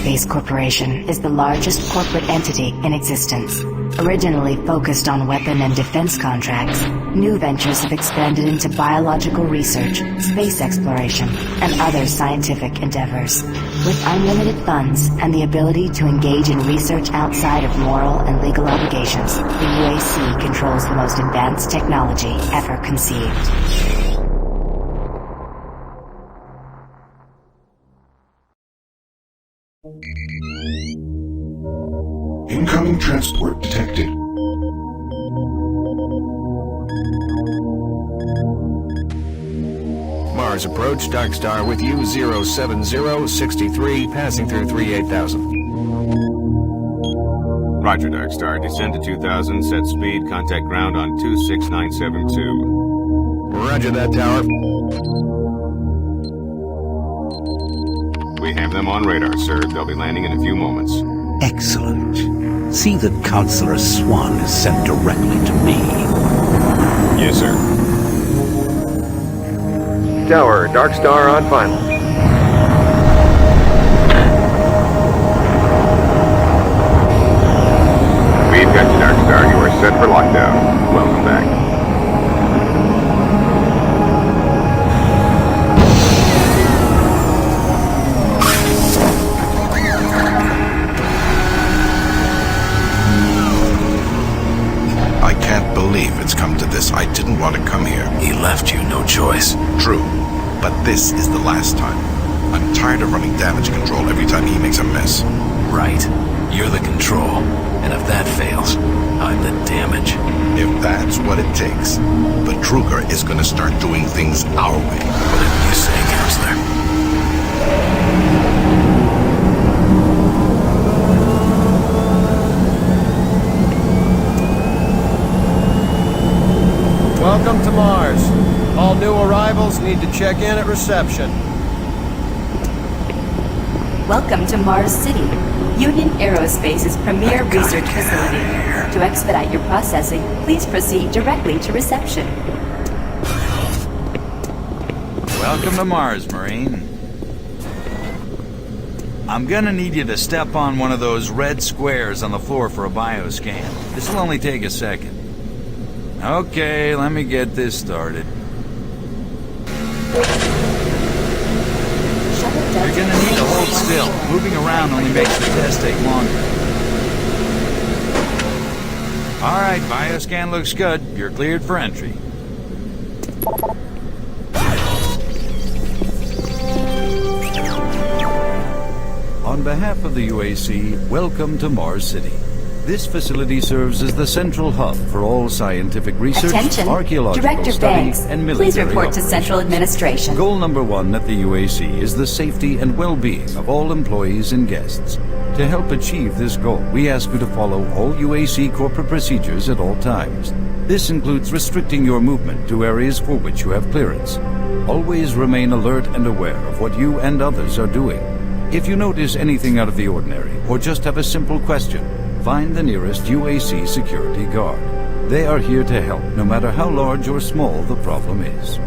Aerospace Corporation is the largest corporate entity in existence. Originally focused on weapon and defense contracts, new ventures have expanded into biological research, space exploration, and other scientific endeavors. With unlimited funds and the ability to engage in research outside of moral and legal obligations, the UAC controls the most advanced technology ever conceived. Incoming transport detected. Mars approach, DarkStar with you, 07063, passing through 38,000. Roger, DarkStar. Descend to 2000, set speed, contact ground on 26972. Roger that, tower. We have them on radar, sir. They'll be landing in a few moments. Excellent. See that Counselor Swan is sent directly to me. Yes, sir. Tower, DarkStar on final. We've got you, DarkStar. You are set for lockdown. Welcome back. I can't believe it's come to this. I didn't want to come here. He left you no choice. True, but this is the last time. I'm tired of running damage control every time he makes a mess. Right. You're the control. And if that fails, I'm the damage. If that's what it takes, the Druger is gonna start doing things our way. Whatever you say, Counselor. Welcome to Mars. All new arrivals need to check in at reception. Welcome to Mars City, Union Aerospace's premier research facility. To expedite your processing, please proceed directly to reception. Welcome to Mars, Marine. I'm gonna need you to step on one of those red squares on the floor for a bioscan. This'll only take a second. Okay, let me get this started. You're gonna need to hold still. Moving around only makes the test take longer. Alright, bioscan looks good. You're cleared for entry. On behalf of the UAC, welcome to Mars City. This facility serves as the central hub for all scientific research, Attention, archaeological Director study, Banks, and military please report to operations. Central Administration. Goal number 1 at the UAC is the safety and well-being of all employees and guests. To help achieve this goal, we ask you to follow all UAC corporate procedures at all times. This includes restricting your movement to areas for which you have clearance. Always remain alert and aware of what you and others are doing. If you notice anything out of the ordinary, or just have a simple question, find the nearest UAC security guard. They are here to help, no matter how large or small the problem is.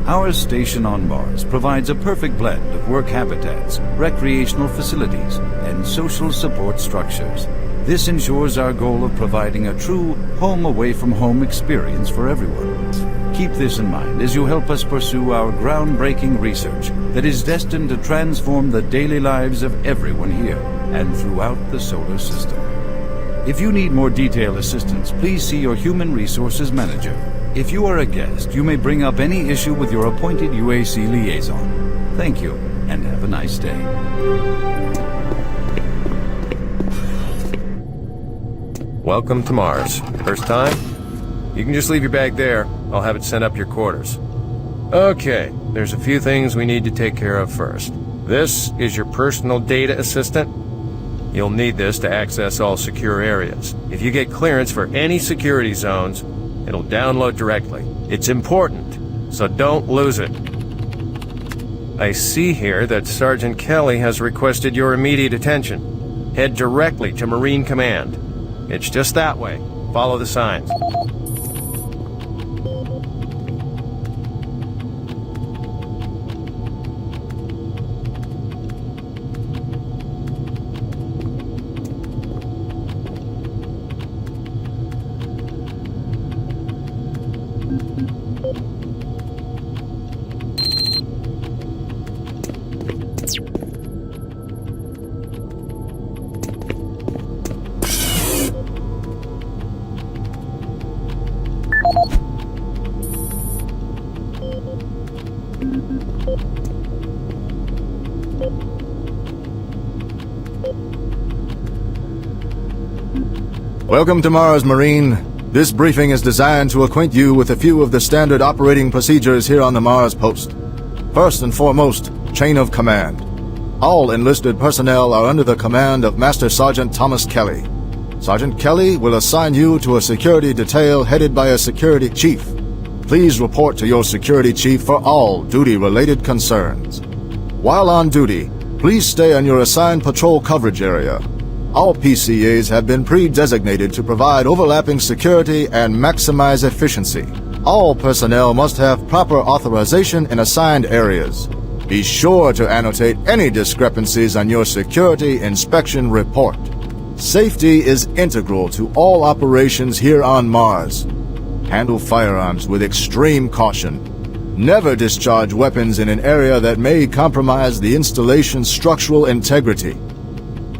Our station on Mars provides a perfect blend of work habitats, recreational facilities, and social support structures. This ensures our goal of providing a true home-away-from-home experience for everyone. Keep this in mind as you help us pursue our groundbreaking research that is destined to transform the daily lives of everyone here and throughout the solar system. If you need more detailed assistance, please see your Human Resources Manager. If you are a guest, you may bring up any issue with your appointed UAC liaison. Thank you, and have a nice day. Welcome to Mars. First time? You can just leave your bag there. I'll have it sent up your quarters. Okay, there's a few things we need to take care of first. This is your personal data assistant. You'll need this to access all secure areas. If you get clearance for any security zones, it'll download directly. It's important, so don't lose it. I see here that Sergeant Kelly has requested your immediate attention. Head directly to Marine Command. It's just that way. Follow the signs. Welcome to Mars, Marine. This briefing is designed to acquaint you with a few of the standard operating procedures here on the Mars post. First and foremost, chain of command. All enlisted personnel are under the command of Master Sergeant Thomas Kelly. Sergeant Kelly will assign you to a security detail headed by a security chief. Please report to your security chief for all duty-related concerns. While on duty, please stay on your assigned patrol coverage area. All PCAs have been pre-designated to provide overlapping security and maximize efficiency. All personnel must have proper authorization in assigned areas. Be sure to annotate any discrepancies on your security inspection report. Safety is integral to all operations here on Mars. Handle firearms with extreme caution. Never discharge weapons in an area that may compromise the installation's structural integrity.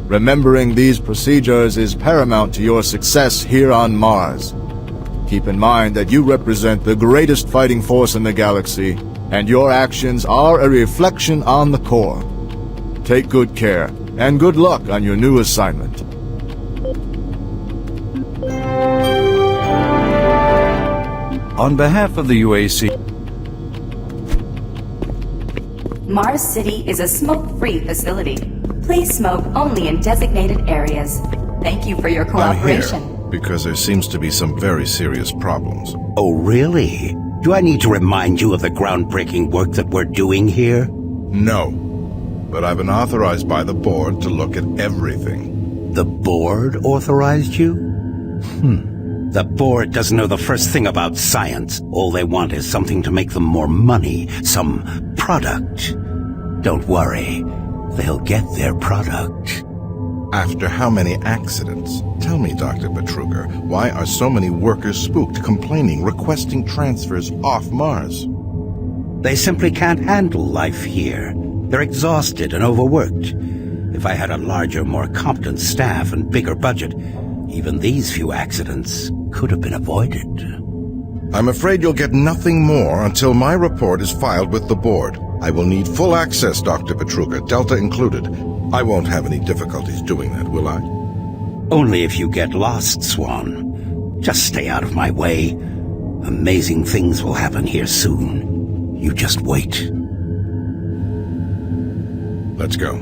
Remembering these procedures is paramount to your success here on Mars. Keep in mind that you represent the greatest fighting force in the galaxy, and your actions are a reflection on the Corps. Take good care, and good luck on your new assignment. On behalf of the UAC, Mars City is a smoke-free facility. Please smoke only in designated areas. Thank you for your cooperation. I'm here because there seems to be some very serious problems. Oh, really? Do I need to remind you of the groundbreaking work that we're doing here? No. But I've been authorized by the board to look at everything. The board authorized you? The board doesn't know the first thing about science. All they want is something to make them more money, some product. Don't worry. They'll get their product. After how many accidents? Tell me, Dr. Betruger, why are so many workers spooked, complaining, requesting transfers off Mars? They simply can't handle life here. They're exhausted and overworked. If I had a larger, more competent staff and bigger budget, even these few accidents could have been avoided. I'm afraid you'll get nothing more until my report is filed with the board. I will need full access, Dr. Betruger, Delta included. I won't have any difficulties doing that, will I? Only if you get lost, Swan. Just stay out of my way. Amazing things will happen here soon. You just wait. Let's go.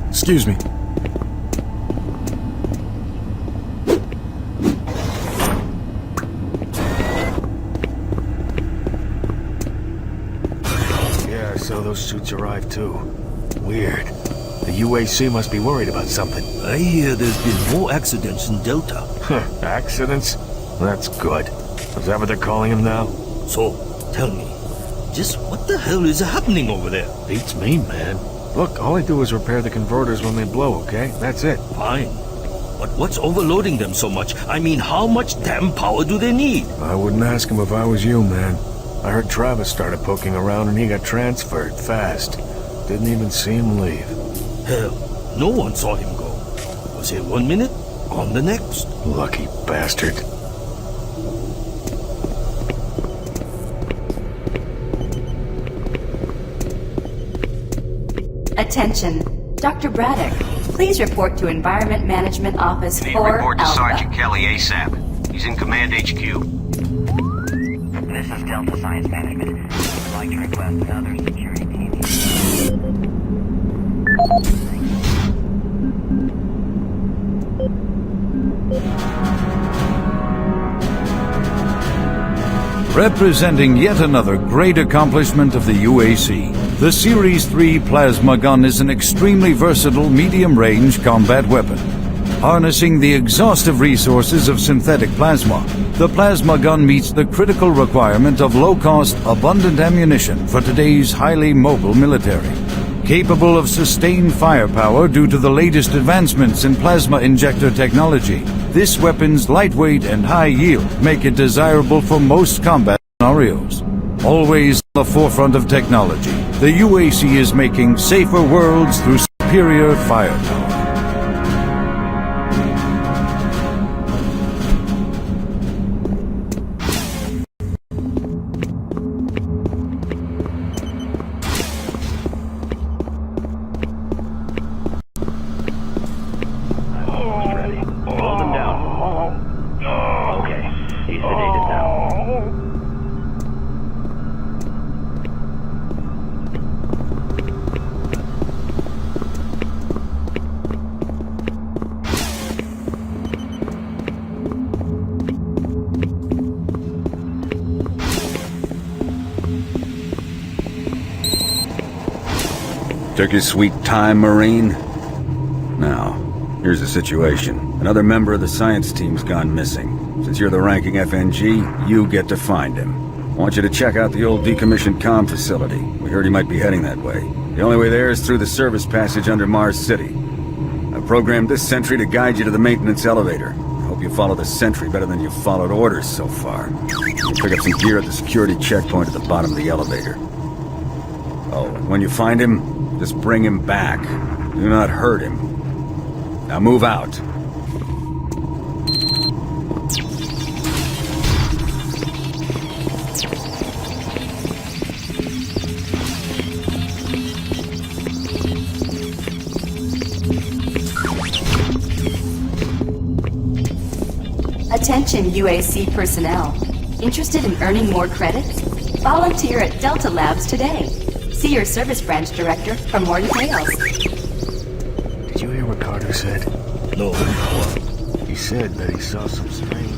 Excuse me. Yeah, so those suits arrived too. Weird. The UAC must be worried about something. I hear there's been more accidents in Delta. Accidents? That's good. Is that what they're calling them now? So, tell me, just what the hell is happening over there? Beats me, man. Look, all I do is repair the converters when they blow, okay? That's it. Fine. But what's overloading them so much? I mean, how much damn power do they need? I wouldn't ask him if I was you, man. I heard Travis started poking around and he got transferred fast. Didn't even see him leave. Hell, no one saw him go. Was here 1 minute, on the next. Lucky bastard. Attention. Dr. Braddock, please report to Environment Management Office 4 Alpha. Report to Sergeant Kelly ASAP. He's in Command HQ. This is Delta Science Management. I'd like to request another security team. Representing yet another great accomplishment of the UAC, the Series 3 plasma gun is an extremely versatile medium-range combat weapon. Harnessing the exhaustive resources of synthetic plasma, the plasma gun meets the critical requirement of low-cost, abundant ammunition for today's highly mobile military. Capable of sustained firepower due to the latest advancements in plasma injector technology, this weapon's lightweight and high yield make it desirable for most combat scenarios. Always on the forefront of technology, the UAC is making safer worlds through superior firepower. Took your sweet time, Marine? Now, here's the situation. Another member of the science team's gone missing. Since you're the ranking FNG, you get to find him. I want you to check out the old decommissioned comm facility. We heard he might be heading that way. The only way there is through the service passage under Mars City. I programmed this sentry to guide you to the maintenance elevator. I hope you follow the sentry better than you've followed orders so far. You'll pick up some gear at the security checkpoint at the bottom of the elevator. Oh, and when you find him, just bring him back. Do not hurt him. Now move out. Attention UAC personnel. Interested in earning more credits? Volunteer at Delta Labs today. See your service branch director for more details. Did you hear what Carter said? No. He said that he saw some strange...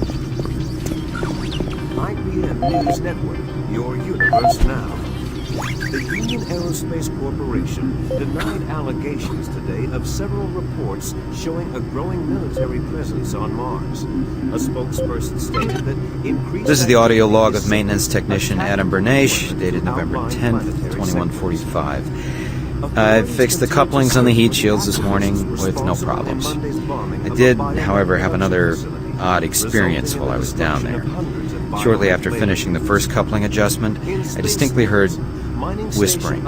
IBM News Network, your universe now. The Union Aerospace Corporation denied allegations today of several reports showing a growing military presence on Mars. A spokesperson stated that increased... This is the audio log of maintenance technician Adam Bernache, dated November 10th, 2145. I fixed the couplings on the heat shields this morning with no problems. I did, however, have another odd experience while I was down there. Shortly after finishing the first coupling adjustment, I distinctly heard whispering.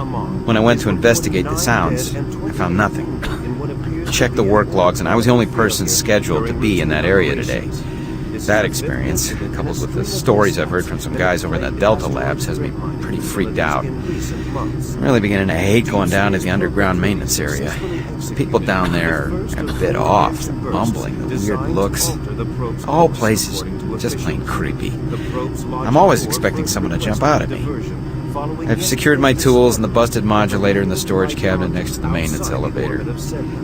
When I went to investigate the sounds, I found nothing. I checked the work logs, and I was the only person scheduled to be in that area today. That experience, coupled with the stories I've heard from some guys over at that Delta Labs, has me pretty freaked out. I'm really beginning to hate going down to the underground maintenance area. The people down there are a bit off, the mumbling, the weird looks. The whole place is just plain creepy. I'm always expecting someone to jump out at me. I've secured my tools and the busted modulator in the storage cabinet next to the maintenance elevator.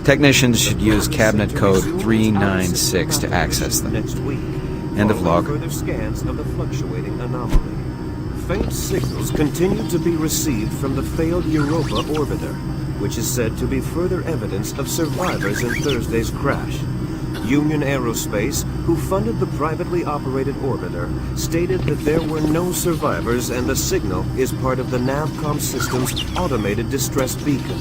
Technicians should use cabinet code 396 to access them. End of log. Further scans of the fluctuating anomaly. Faint signals continue to be received from the failed Europa orbiter, which is said to be further evidence of survivors in Thursday's crash. Union Aerospace, who funded the privately operated orbiter, stated that there were no survivors and the signal is part of the Navcom system's automated distress beacon.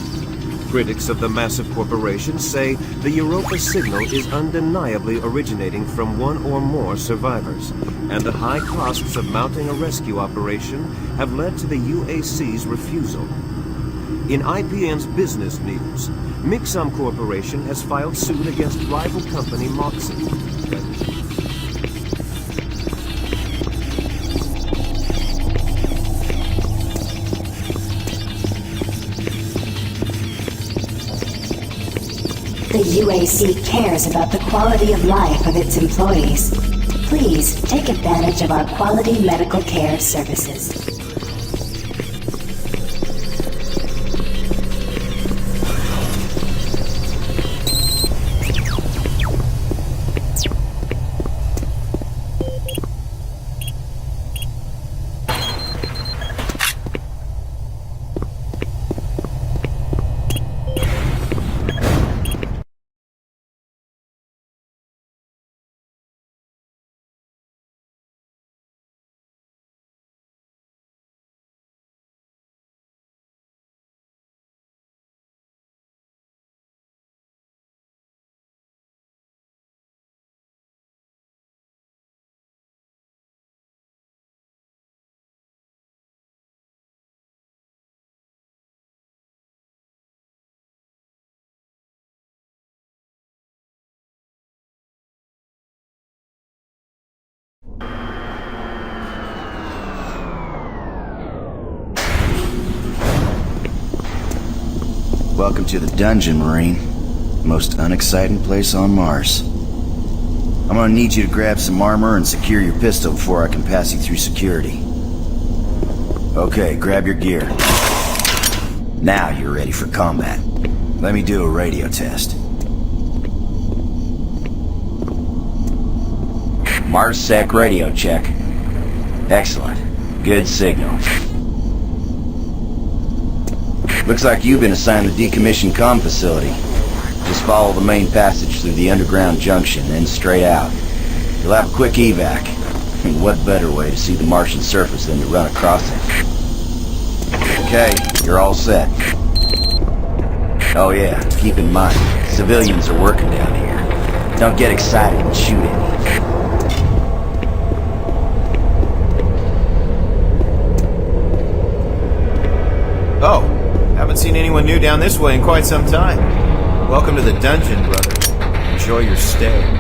Critics of the massive corporation say the Europa signal is undeniably originating from one or more survivors, and the high costs of mounting a rescue operation have led to the UAC's refusal. In IBM's business news, Mixum Corporation has filed suit against rival company Moxie. The UAC cares about the quality of life of its employees. Please take advantage of our quality medical care services. Welcome to the dungeon, Marine. Most unexciting place on Mars. I'm gonna need you to grab some armor and secure your pistol before I can pass you through security. Okay, grab your gear. Now you're ready for combat. Let me do a radio test. MarsSec radio check. Excellent. Good signal. Looks like you've been assigned the decommissioned comm facility. Just follow the main passage through the underground junction, then straight out. You'll have a quick evac. And what better way to see the Martian surface than to run across it? Okay, you're all set. Oh yeah, keep in mind, civilians are working down here. Don't get excited and shoot any. Oh, haven't seen anyone new down this way in quite some time. Welcome to the dungeon, brother. Enjoy your stay.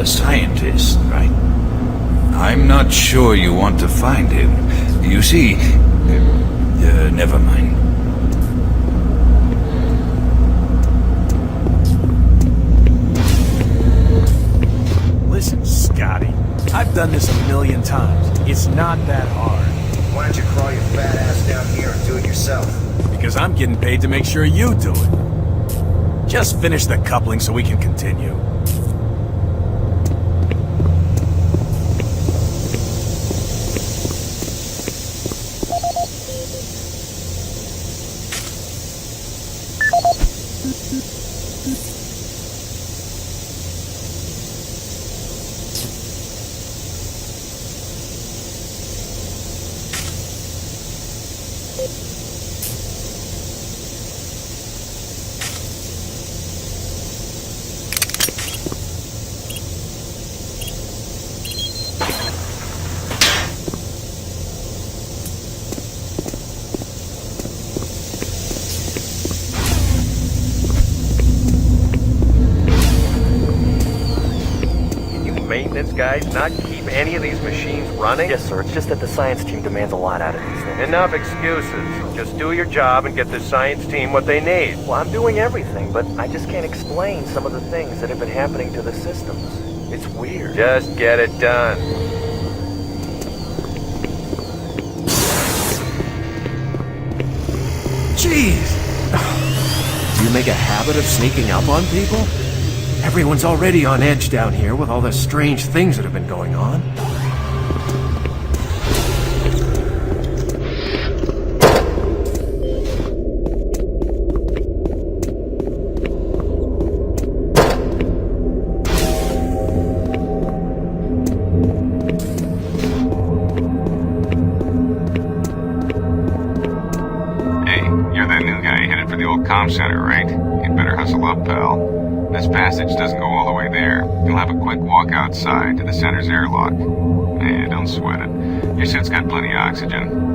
Scientist, right? I'm not sure you want to find him. You see, never mind. Listen, Scotty, I've done this a million times. It's not that hard. Why don't you crawl your fat ass down here and do it yourself? Because I'm getting paid to make sure you do it. Just finish the coupling so we can continue. Maintenance guys not keep any of these machines running? Yes, sir. It's just that the science team demands a lot out of these things. Enough excuses. Just do your job and get the science team what they need. Well, I'm doing everything, but I just can't explain some of the things that have been happening to the systems. It's weird. Just get it done. Jeez! Do you make a habit of sneaking up on people? Everyone's already on edge down here with all the strange things that have been going on. Hey, you're that new guy headed for the old comm center, right? You'd better hustle up, pal. This passage doesn't go all the way there. You'll have a quick walk outside to the center's airlock. Eh, don't sweat it. Your suit's got plenty of oxygen.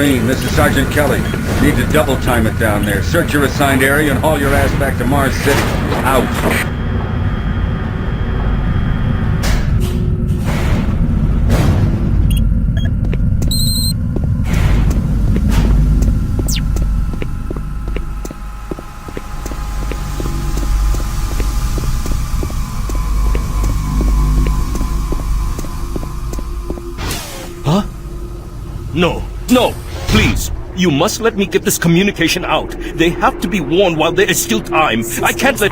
Marine, this is Sergeant Kelly. Need to double time it down there. Search your assigned area and haul your ass back to Mars City. Out. No, no, please. You must let me get this communication out. They have to be warned while there is still time. I can't let...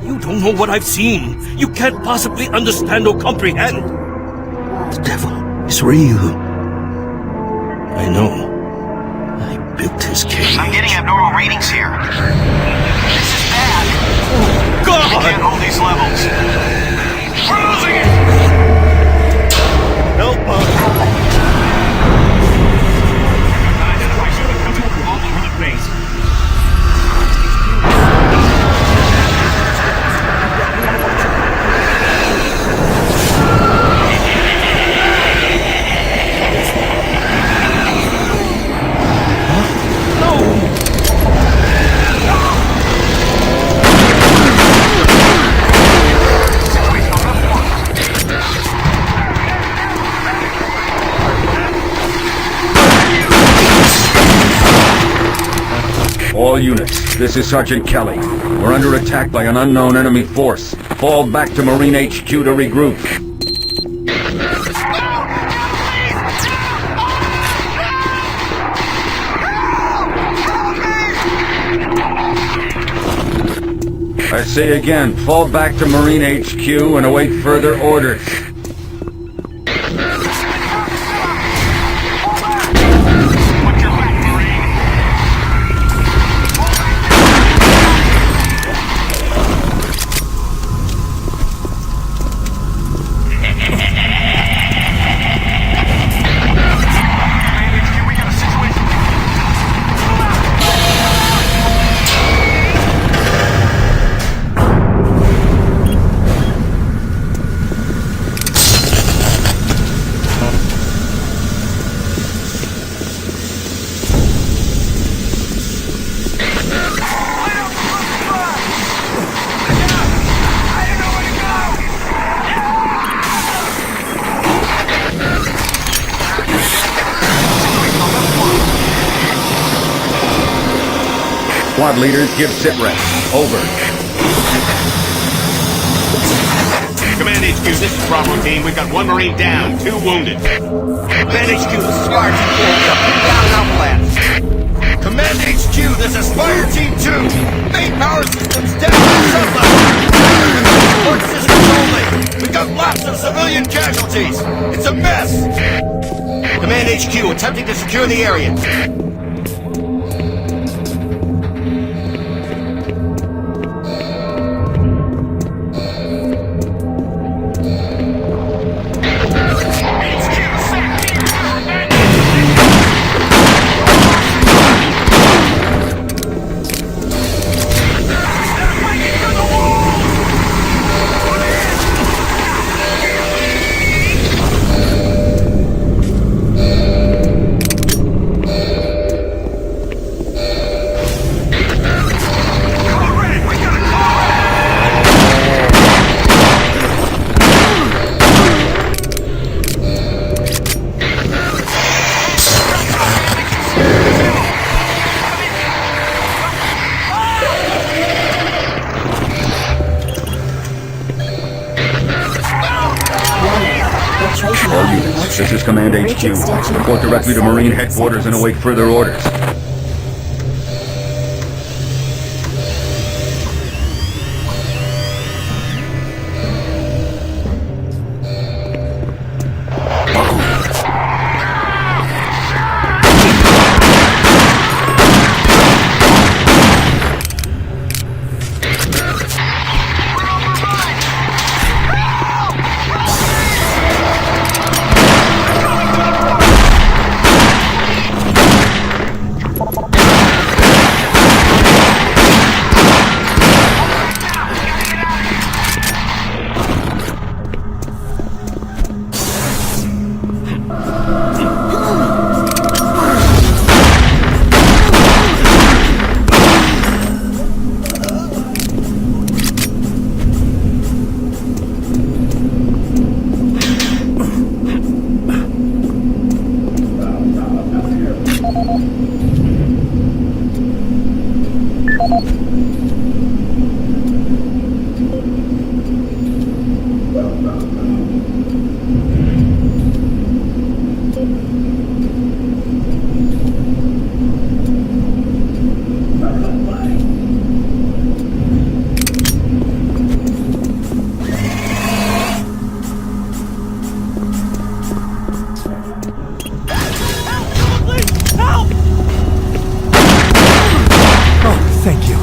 You don't know what I've seen. You can't possibly understand or comprehend. The devil is real. I know. I built his cage. I'm getting abnormal readings here. This is bad. Oh, God! I can't hold these levels. We're losing it! Help us! All units, this is Sergeant Kelly. We're under attack by an unknown enemy force. Fall back to Marine HQ to regroup. I say again, fall back to Marine HQ and await further orders. Squad leaders, give sitrep. Over. Command HQ, this is Bravo team. We've got one Marine down, 2 wounded. Command HQ, this is Fire Team 4. We've got 3 down and outclassed. Command HQ, this is Fire Team 2. Main power systems down on sub-level. Support systems only. We've got lots of civilian casualties. It's a mess. Command HQ, attempting to secure the area. All units, this is Command HQ. Report directly to Marine Headquarters and await further orders. Thank you.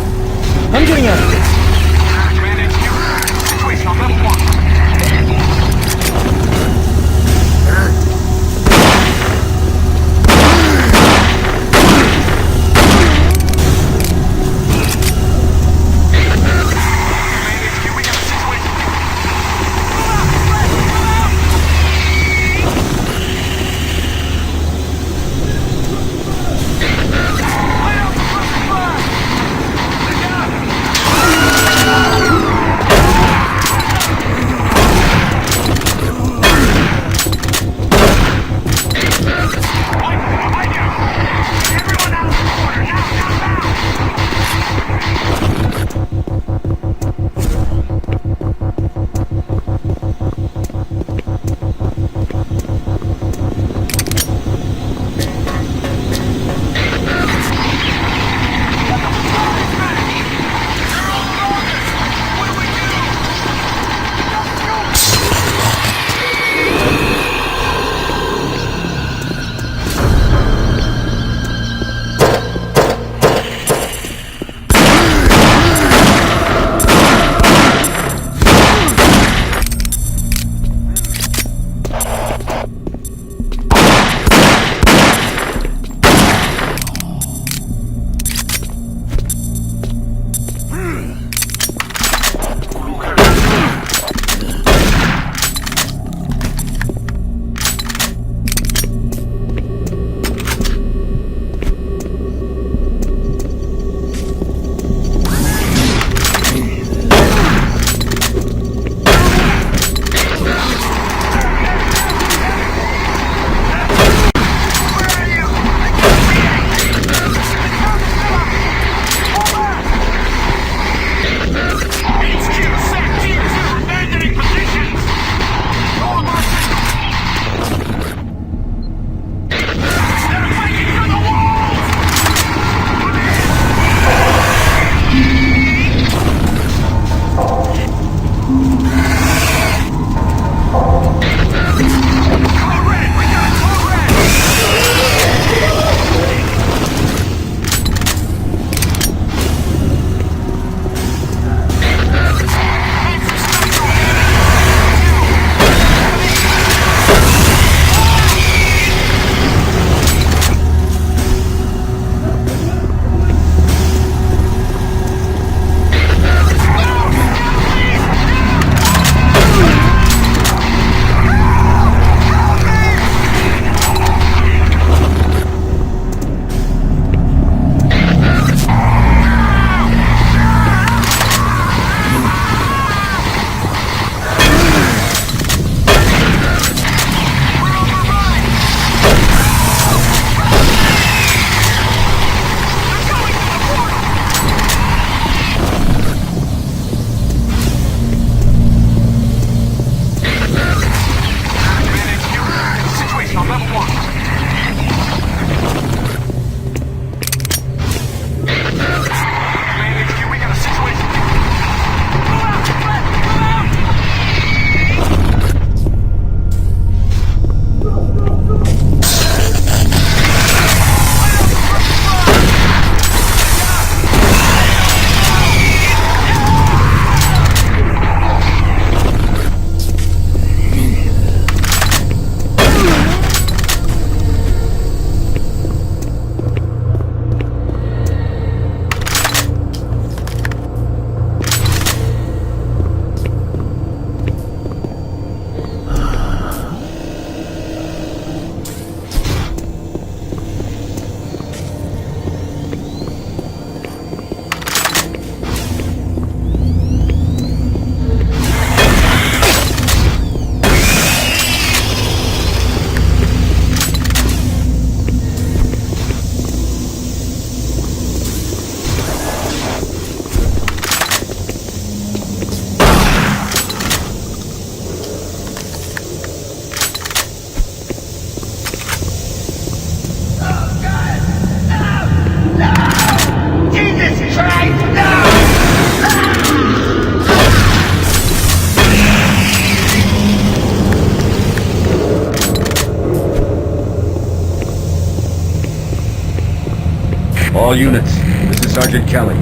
All units, this is Sergeant Kelly.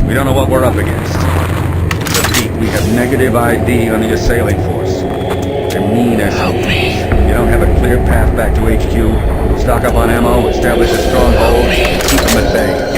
We don't know what we're up against. Repeat, we have negative ID on the assailing force. They're mean SOBs. You don't have a clear path back to HQ. Stock up on ammo, establish a stronghold, keep them at bay.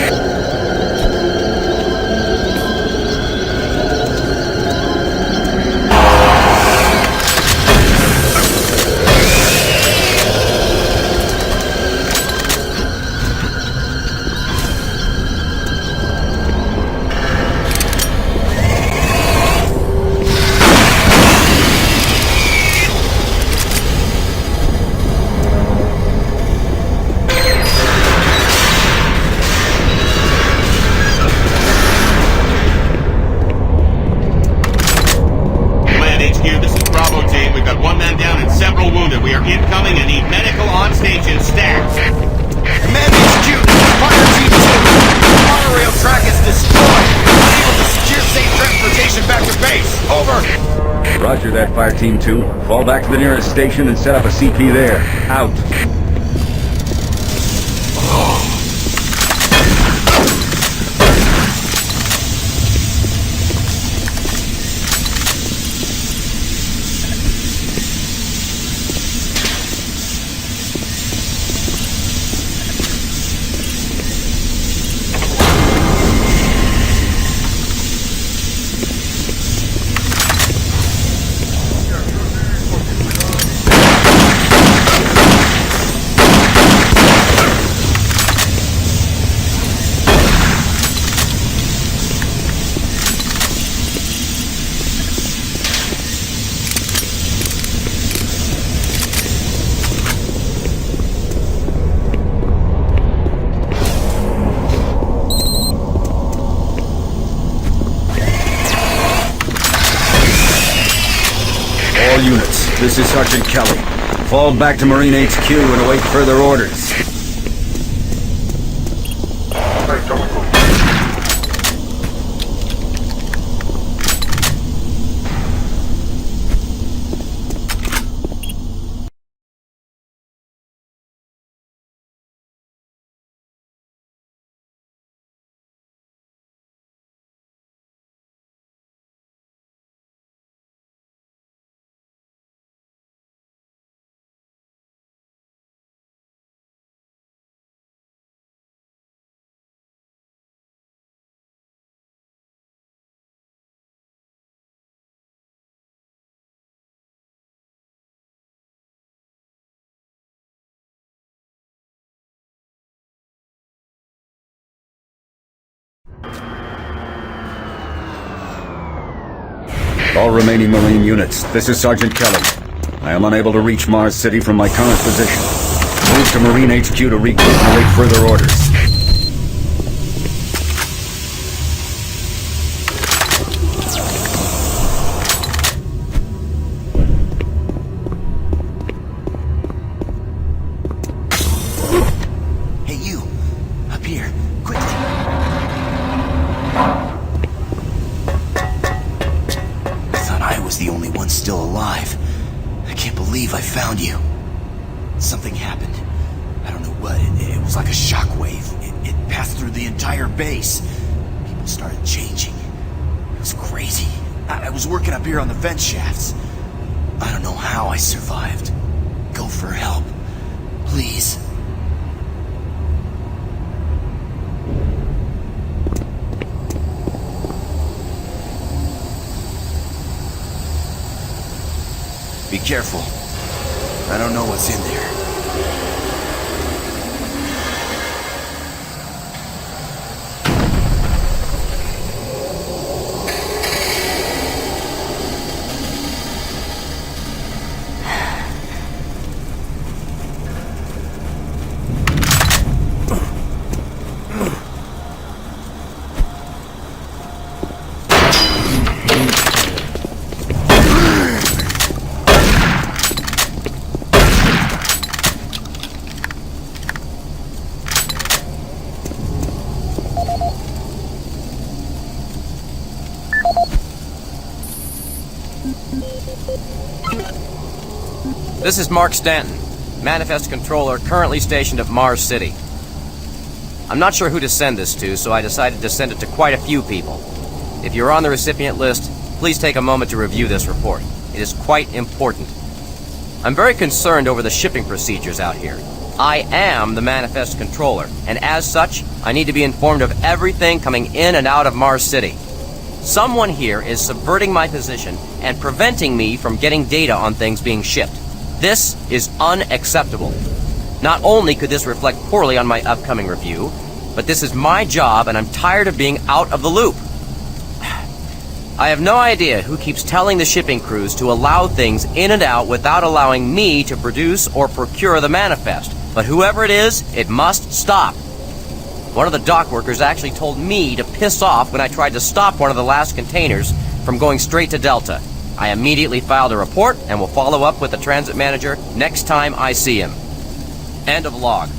Roger that, Fire Team 2. Fall back to the nearest station and set up a CP there. Out. All units, this is Sergeant Kelly. Fall back to Marine HQ and await further orders. All remaining Marine units, this is Sergeant Kelly. I am unable to reach Mars City from my current position. Move to Marine HQ to regroup and await further orders. Hey, you! Up here, quickly! I was the only one still alive. I can't believe I found you. Something happened. I don't know what. It was like a shockwave. It passed through the entire base. People started changing. It was crazy. I was working up here on the vent shafts. I don't know how I survived. Go for help. Please. Be careful. I don't know what's in there. This is Mark Stanton, Manifest Controller currently stationed at Mars City. I'm not sure who to send this to, so I decided to send it to quite a few people. If you're on the recipient list, please take a moment to review this report. It is quite important. I'm very concerned over the shipping procedures out here. I am the Manifest Controller, and as such, I need to be informed of everything coming in and out of Mars City. Someone here is subverting my position and preventing me from getting data on things being shipped. This is unacceptable. Not only could this reflect poorly on my upcoming review, but this is my job and I'm tired of being out of the loop. I have no idea who keeps telling the shipping crews to allow things in and out without allowing me to produce or procure the manifest. But whoever it is, it must stop. One of the dock workers actually told me to piss off when I tried to stop one of the last containers from going straight to Delta. I immediately filed a report and will follow up with the transit manager next time I see him. End of log.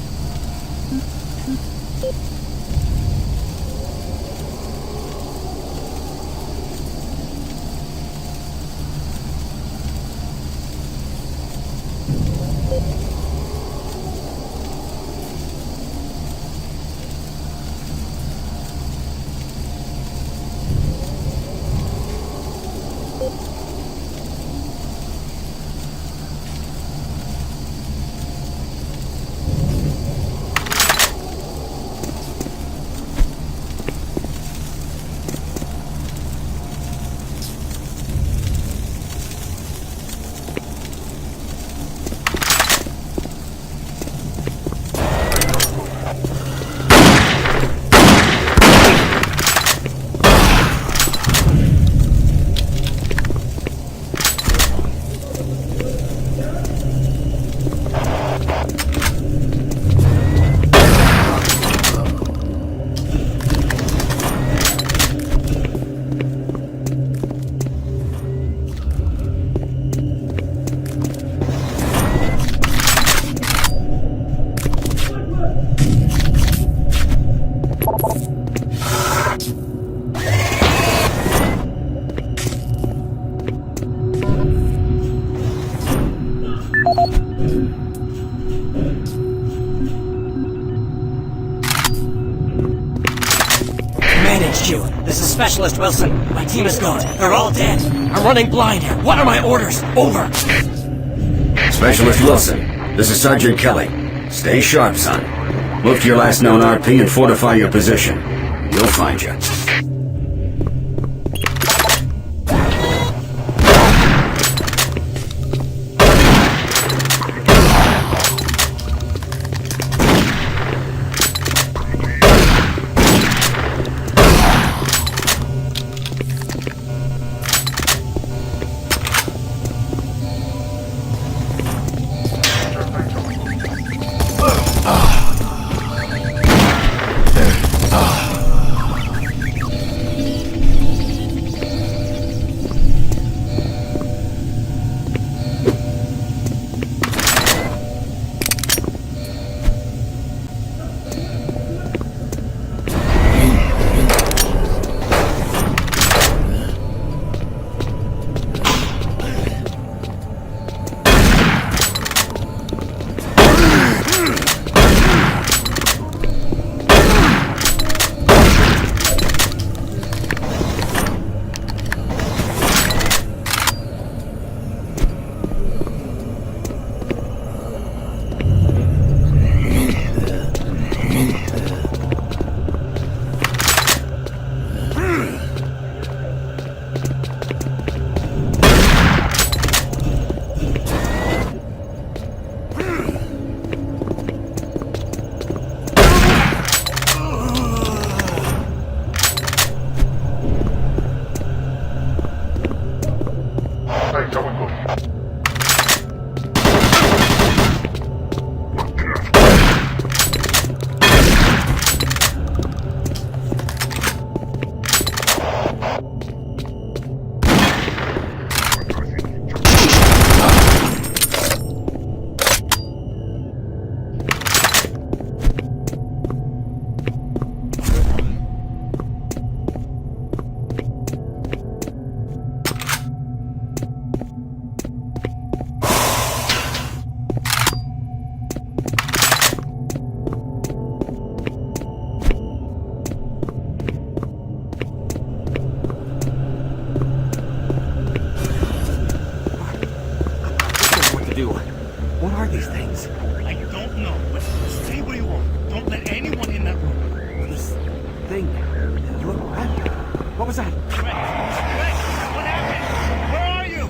This is Specialist Wilson. My team is gone. They're all dead. I'm running blind here. What are my orders? Over. Specialist Wilson, this is Sergeant Kelly. Stay sharp, son. Move to your last known RP and fortify your position. You'll find you. thing. You alright? What was that? What happened? Where are you?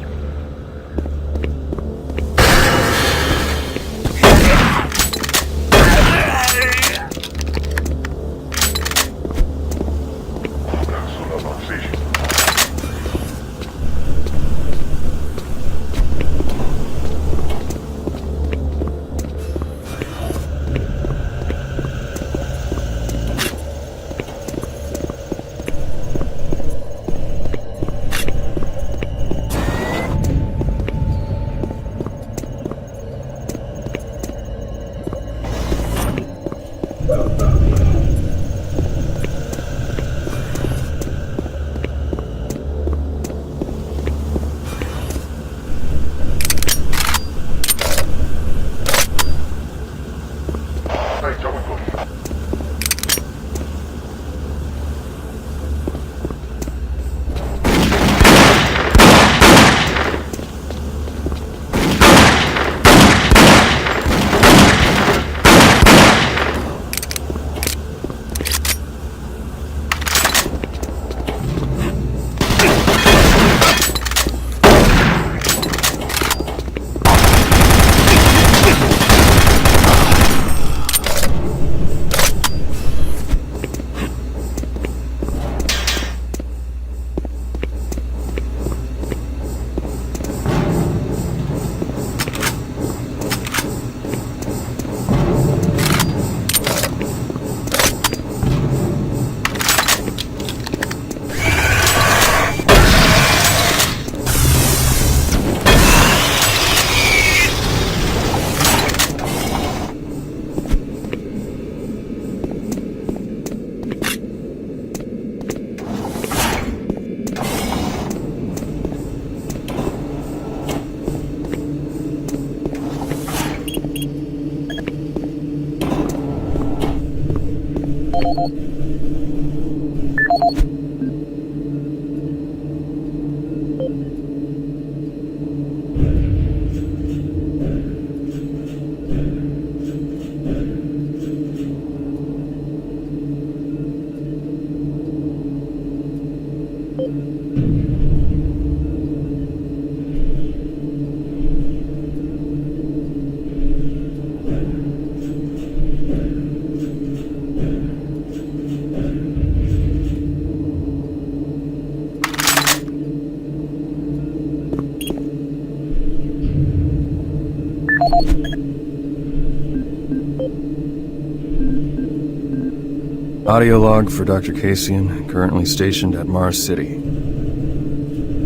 Audio log for Dr. Cassian, currently stationed at Mars City.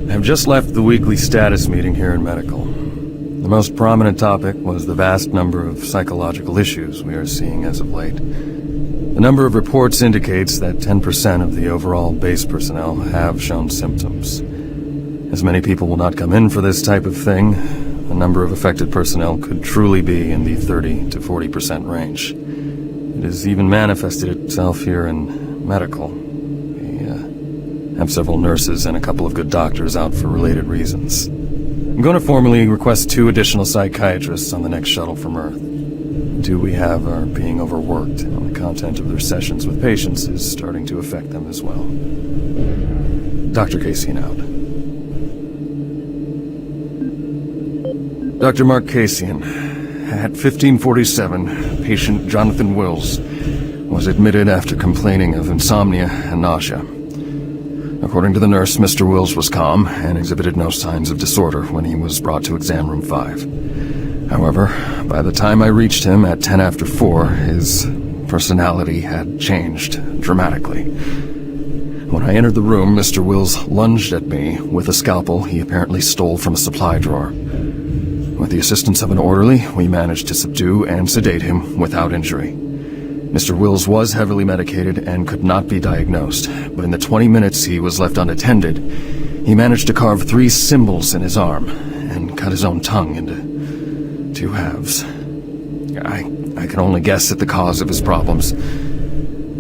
I have just left the weekly status meeting here in Medical. The most prominent topic was the vast number of psychological issues we are seeing as of late. The number of reports indicates that 10% of the overall base personnel have shown symptoms. As many people will not come in for this type of thing, the number of affected personnel could truly be in the 30 to 40% range. It has even manifested itself here in Medical. We have several nurses and a couple of good doctors out for related reasons. I'm going to formally request 2 additional psychiatrists on the next shuttle from Earth. 2 we have are being overworked, and the content of their sessions with patients is starting to affect them as well. Dr. Cassian out. Dr. Mark Cassian. At 1547, patient Jonathan Wills was admitted after complaining of insomnia and nausea. According to the nurse, Mr. Wills was calm and exhibited no signs of disorder when he was brought to exam room 5. However, by the time I reached him at 10 after 4, his personality had changed dramatically. When I entered the room, Mr. Wills lunged at me with a scalpel he apparently stole from a supply drawer. With the assistance of an orderly, we managed to subdue and sedate him without injury. Mr. Wills was heavily medicated and could not be diagnosed, but in the 20 minutes he was left unattended, he managed to carve 3 symbols in his arm and cut his own tongue into 2 halves. I can only guess at the cause of his problems.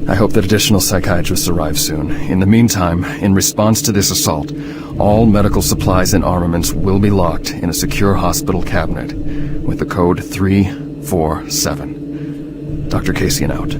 I hope that additional psychiatrists arrive soon. In the meantime, in response to this assault, all medical supplies and armaments will be locked in a secure hospital cabinet with the code 347. Dr. Cassian out.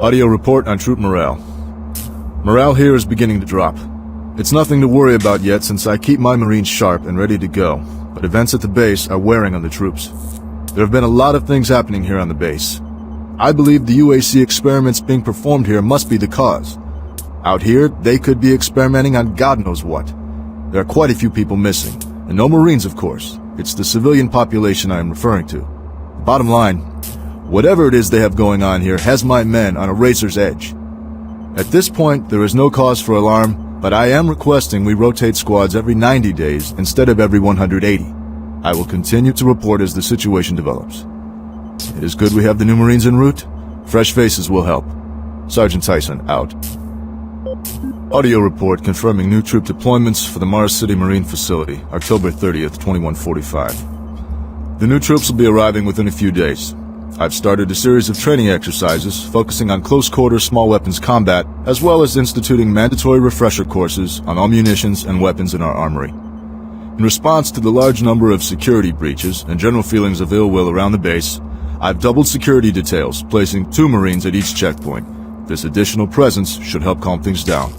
Audio report on troop morale. Morale here is beginning to drop. It's nothing to worry about yet since I keep my Marines sharp and ready to go, but events at the base are wearing on the troops. There have been a lot of things happening here on the base. I believe the UAC experiments being performed here must be the cause. Out here, they could be experimenting on God knows what. There are quite a few people missing, and no Marines, of course. It's the civilian population I am referring to. Bottom line, whatever it is they have going on here has my men on a razor's edge. At this point, there is no cause for alarm, but I am requesting we rotate squads every 90 days instead of every 180. I will continue to report as the situation develops. It is good we have the new Marines en route. Fresh faces will help. Sergeant Tyson, out. Audio report confirming new troop deployments for the Mars City Marine Facility, October 30th, 2145. The new troops will be arriving within a few days. I've started a series of training exercises focusing on close-quarter small weapons combat, as well as instituting mandatory refresher courses on all munitions and weapons in our armory. In response to the large number of security breaches and general feelings of ill will around the base, I've doubled security details, placing 2 Marines at each checkpoint. This additional presence should help calm things down.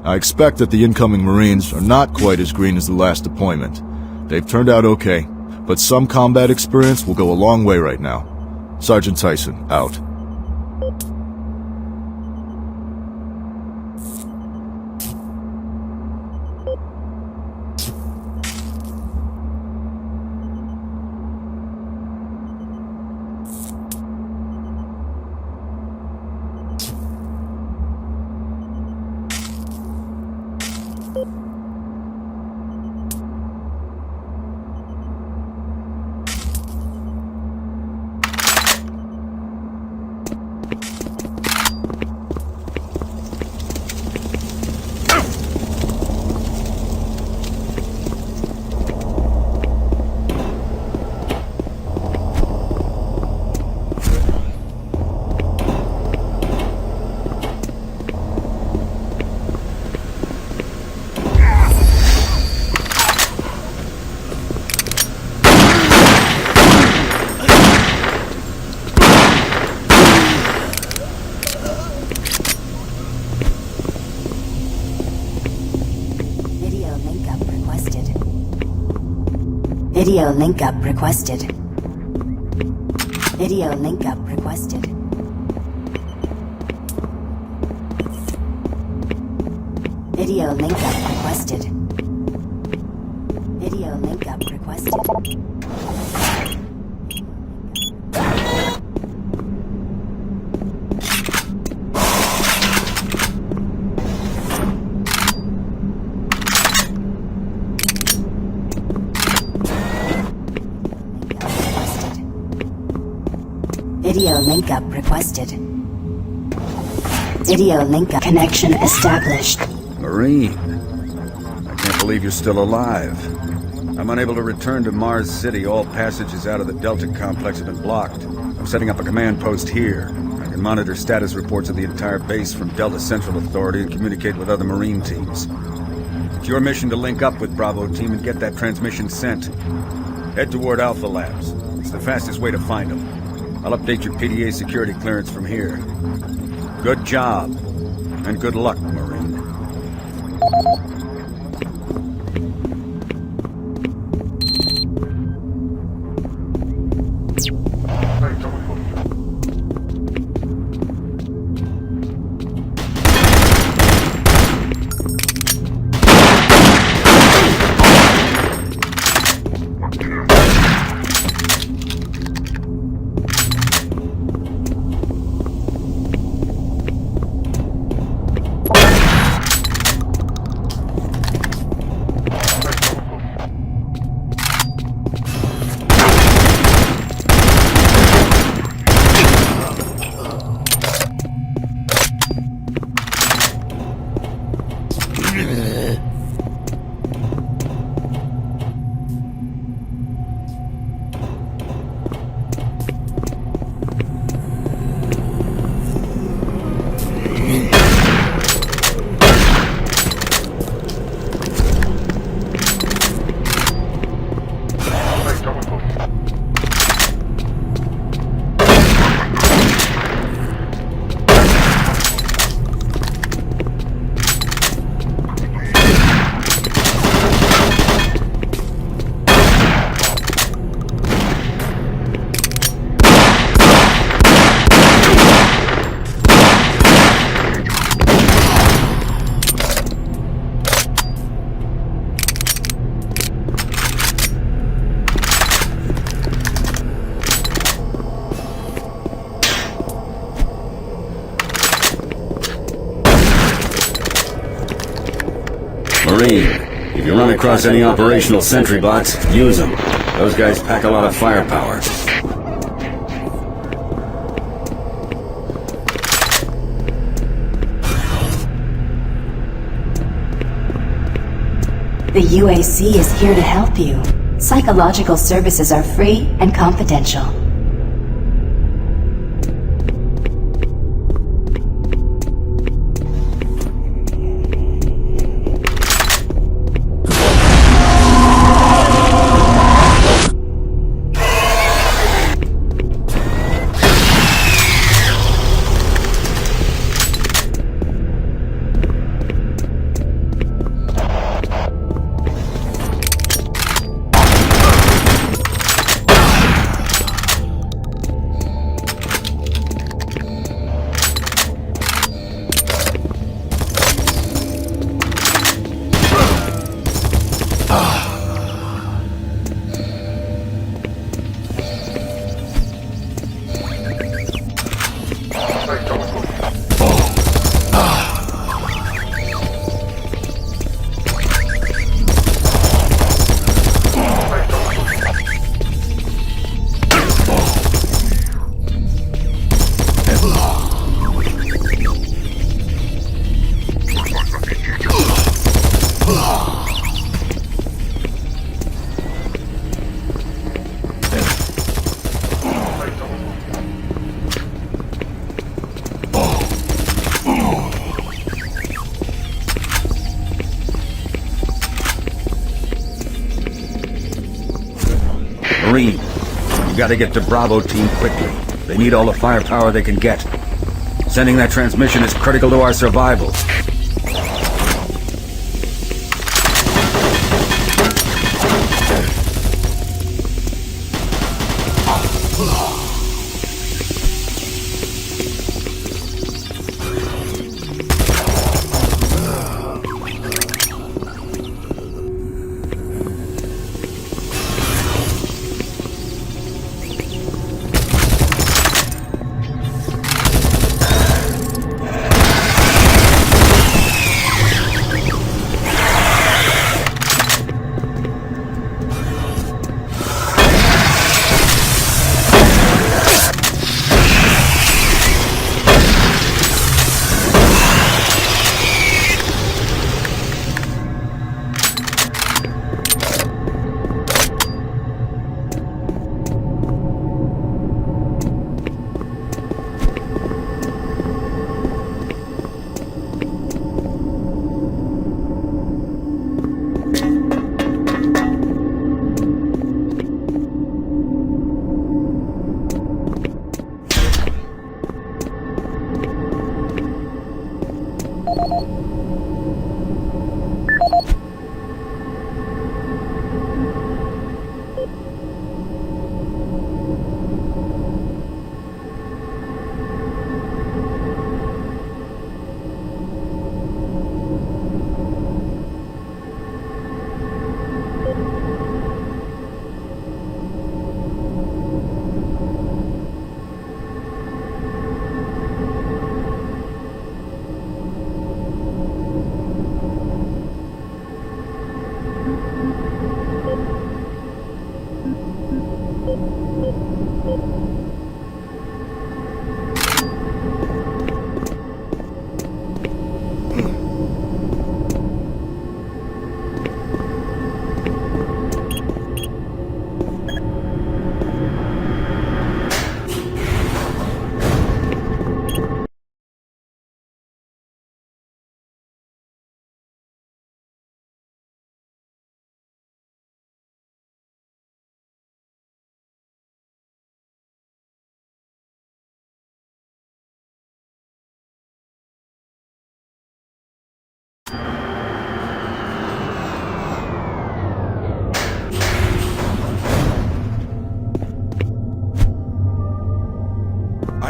I expect that the incoming Marines are not quite as green as the last deployment. They've turned out okay, but some combat experience will go a long way right now. Sergeant Tyson, out. Video link up requested. Video link up requested. Video link up requested. Video link up requested. Video link up requested. Video link up connection established. Marine, I can't believe you're still alive. I'm unable to return to Mars City. All passages out of the Delta complex have been blocked. I'm setting up a command post here. I can monitor status reports of the entire base from Delta Central Authority and communicate with other Marine teams. It's your mission to link up with Bravo Team and get that transmission sent. Head toward Alpha Labs. It's the fastest way to find them. I'll update your PDA security clearance from here. Good job, and good luck, Marine. Marine, if you run across any operational sentry bots, use them. Those guys pack a lot of firepower. The UAC is here to help you. Psychological services are free and confidential. Marine, you gotta get to Bravo team quickly. They need all the firepower they can get. Sending that transmission is critical to our survival.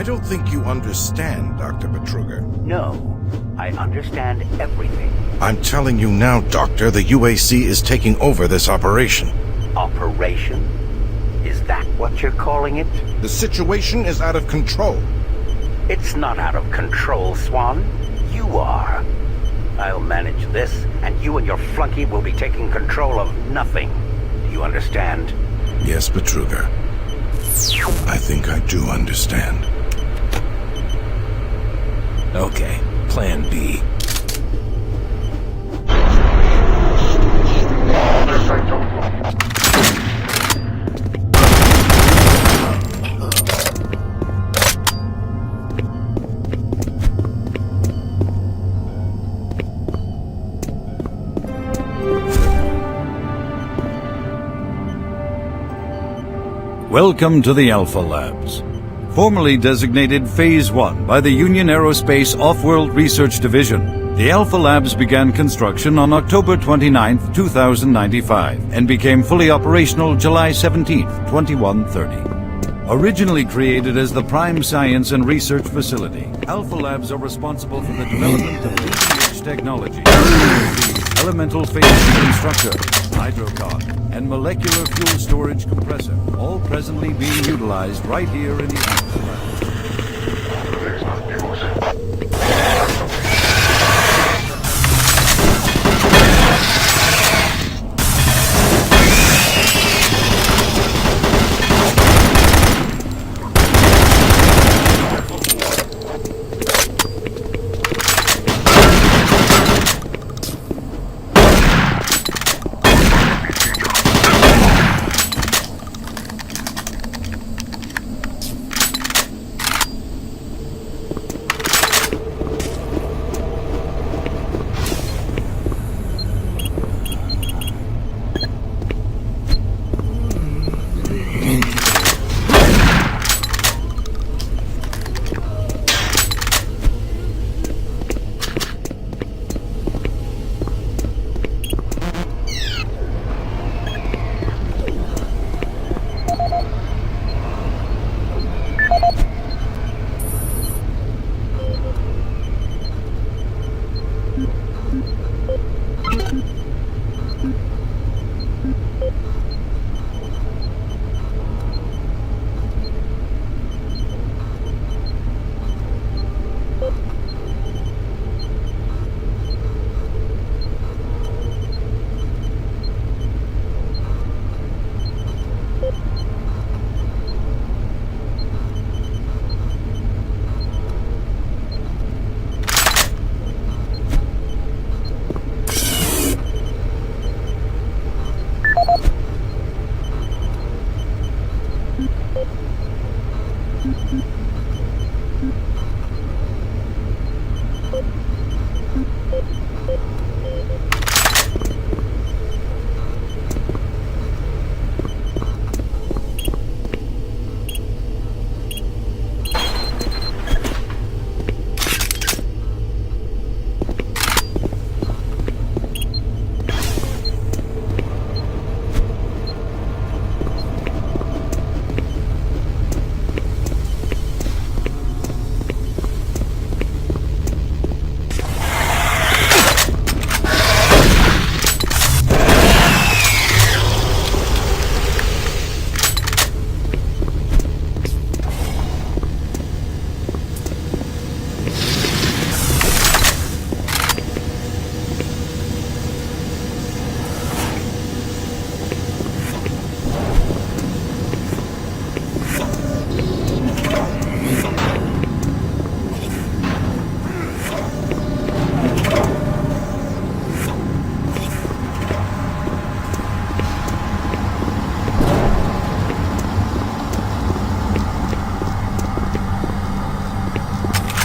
I don't think you understand, Dr. Betruger. No, I understand everything. I'm telling you now, Doctor, the UAC is taking over this operation. Operation? Is that what you're calling it? The situation is out of control. It's not out of control, Swan. You are. I'll manage this, and you and your flunky will be taking control of nothing. Do you understand? Yes, Betruger. I think I do understand. Okay, Plan B. Welcome to the Alpha Labs. Formerly designated Phase 1 by the Union Aerospace Off-World Research Division, the Alpha Labs began construction on October 29, 2095, and became fully operational July 17, 2130. Originally created as the Prime Science and Research Facility, Alpha Labs are responsible for the development of leading-edge technology, elemental phase constructor, hydrocon, and molecular fuel storage compressor, all presently being utilized right here in the Alpha Labs.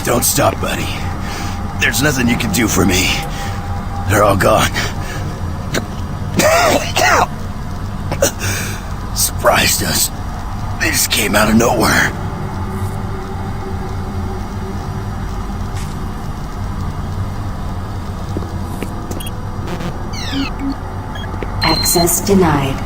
Don't stop, buddy. There's nothing you can do for me. They're all gone. Surprised us. They just came out of nowhere. Access denied.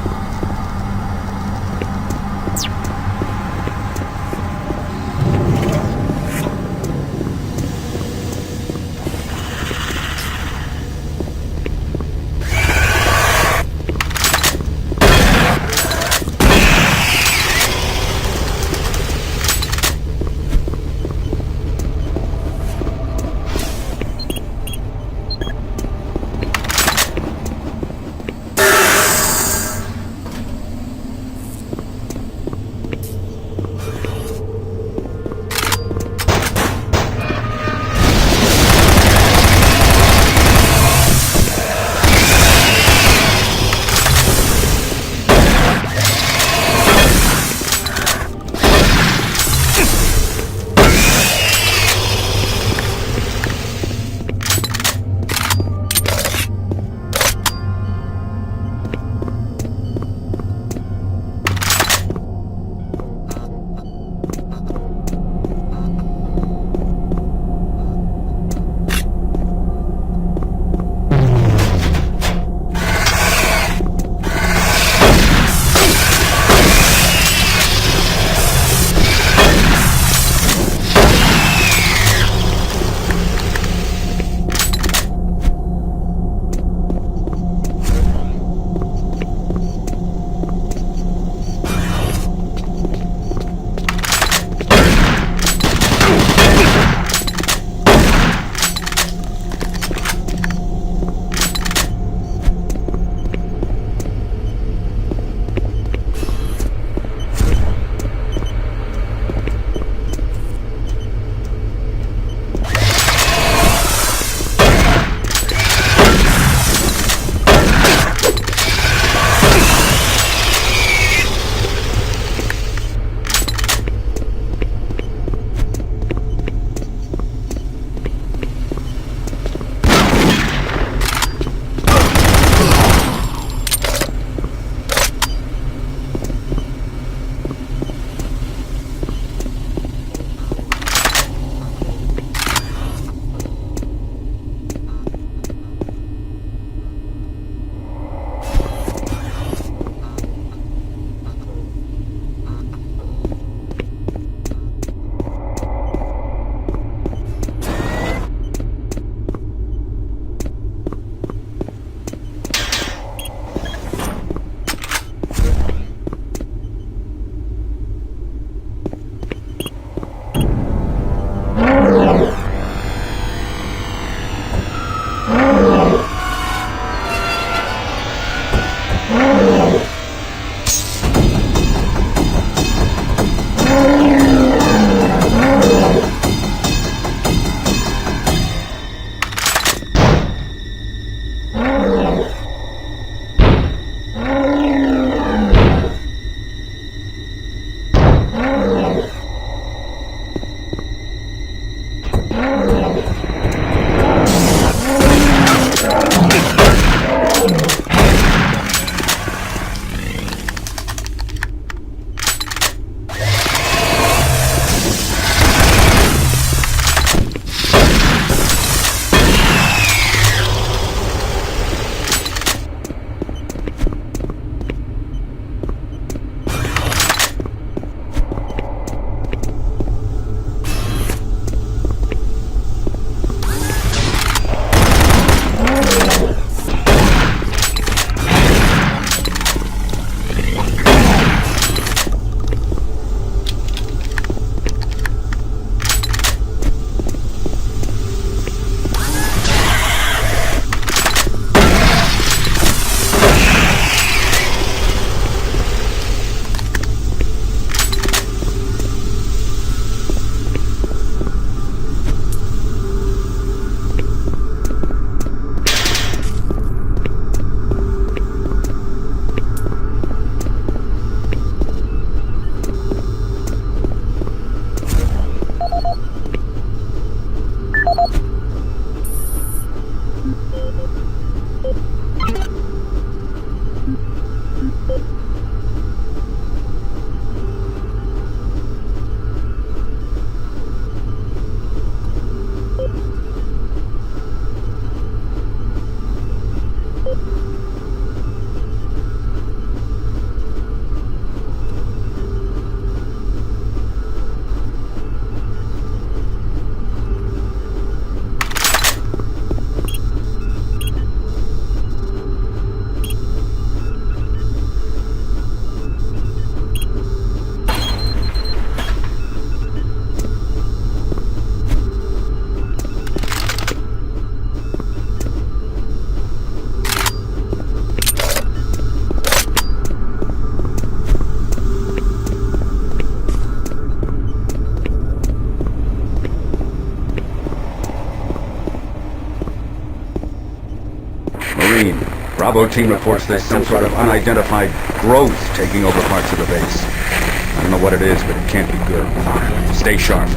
Bravo team reports there's some sort of unidentified growth taking over parts of the base. I don't know what it is, but it can't be good. Stay sharp.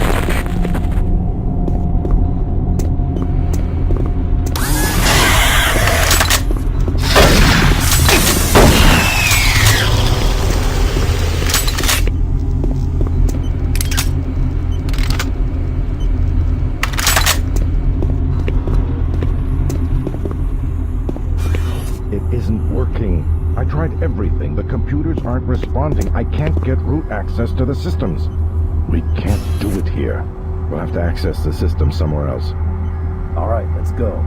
I tried everything. The computers aren't responding. I can't get root access to the systems. We can't do it here. We'll have to access the system somewhere else. All right, let's go.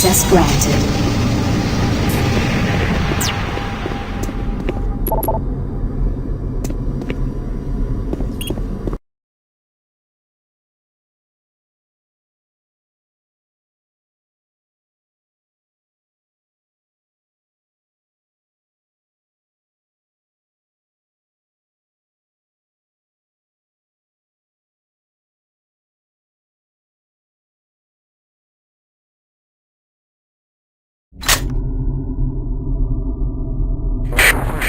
Access granted.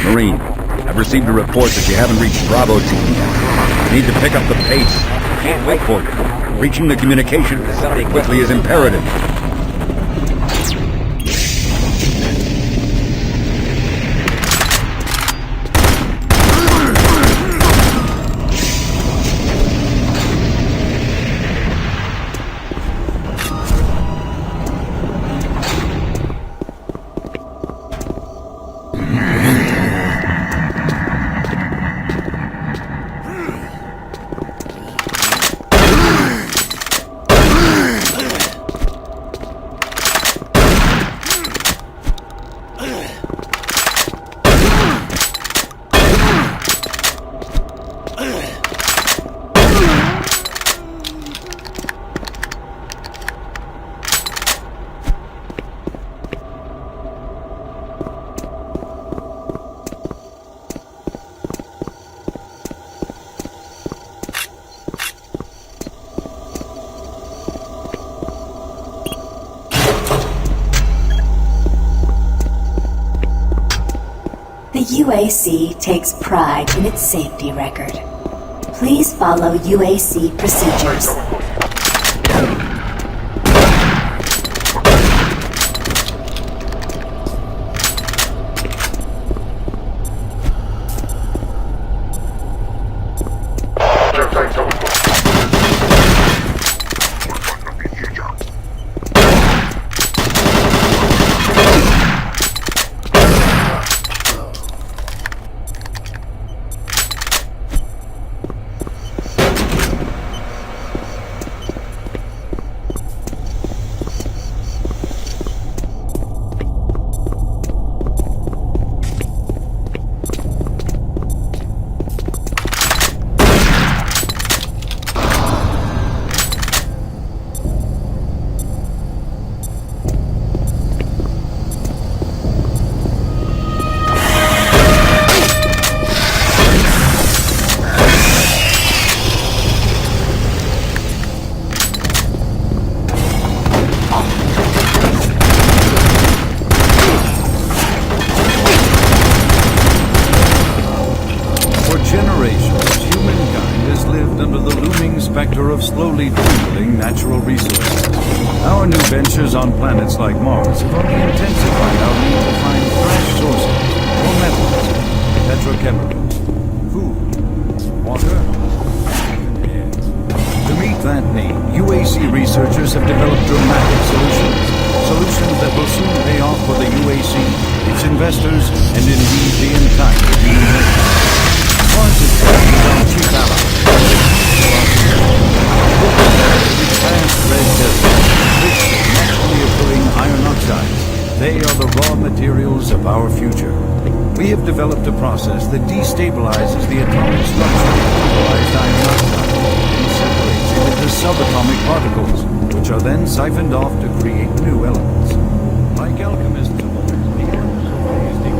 Marine, I've received a report that you haven't reached Bravo Team yet. You need to pick up the pace. Can't wait for you. Reaching the communication facility quickly is imperative. The UAC takes pride in its safety record. Please follow UAC procedures. Of slowly dwindling natural resources. Our new ventures on planets like Mars have only intensified our need to find fresh sources for metals, petrochemicals, food, water, and air. To meet that need, UAC researchers have developed dramatic solutions. Solutions that will soon pay off for the UAC, its investors, and indeed the entire human race. Mars is our chief ally. Vast red deserts, rich in naturally occurring iron oxides. They are the raw materials of our future. We have developed a process that destabilizes the atomic structure of pulverized iron oxide and separates it into subatomic particles, which are then siphoned off to create new elements. Like alchemists of old, the elements of these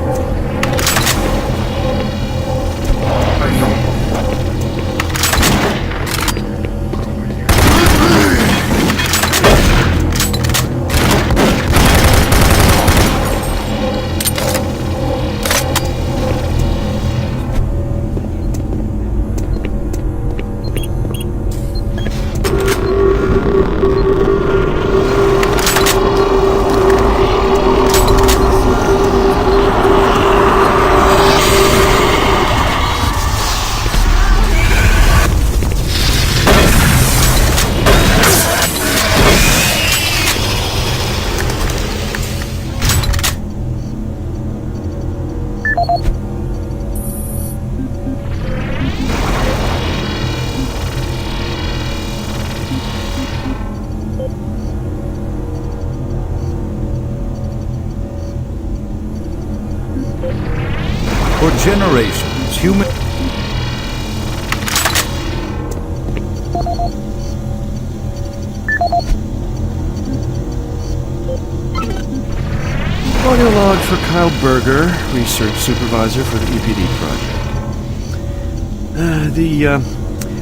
For generations, human... Audio log for Kyle Berger, research supervisor for the EPD project.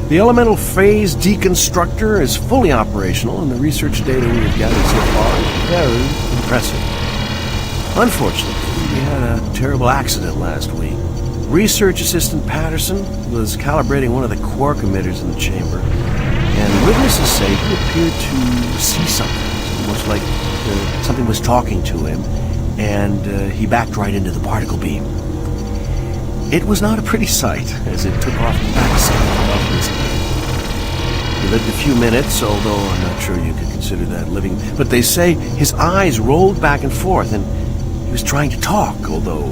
The elemental phase deconstructor is fully operational, and the research data we have gathered so far is very impressive. Unfortunately, we had a terrible accident last week. Research assistant Patterson was calibrating one of the quark emitters in the chamber, and witnesses say he appeared to see something, almost like something was talking to him, and he backed right into the particle beam. It was not a pretty sight, as it took off the backside of his head. He lived a few minutes, although I'm not sure you could consider that living, but they say his eyes rolled back and forth, and he was trying to talk, although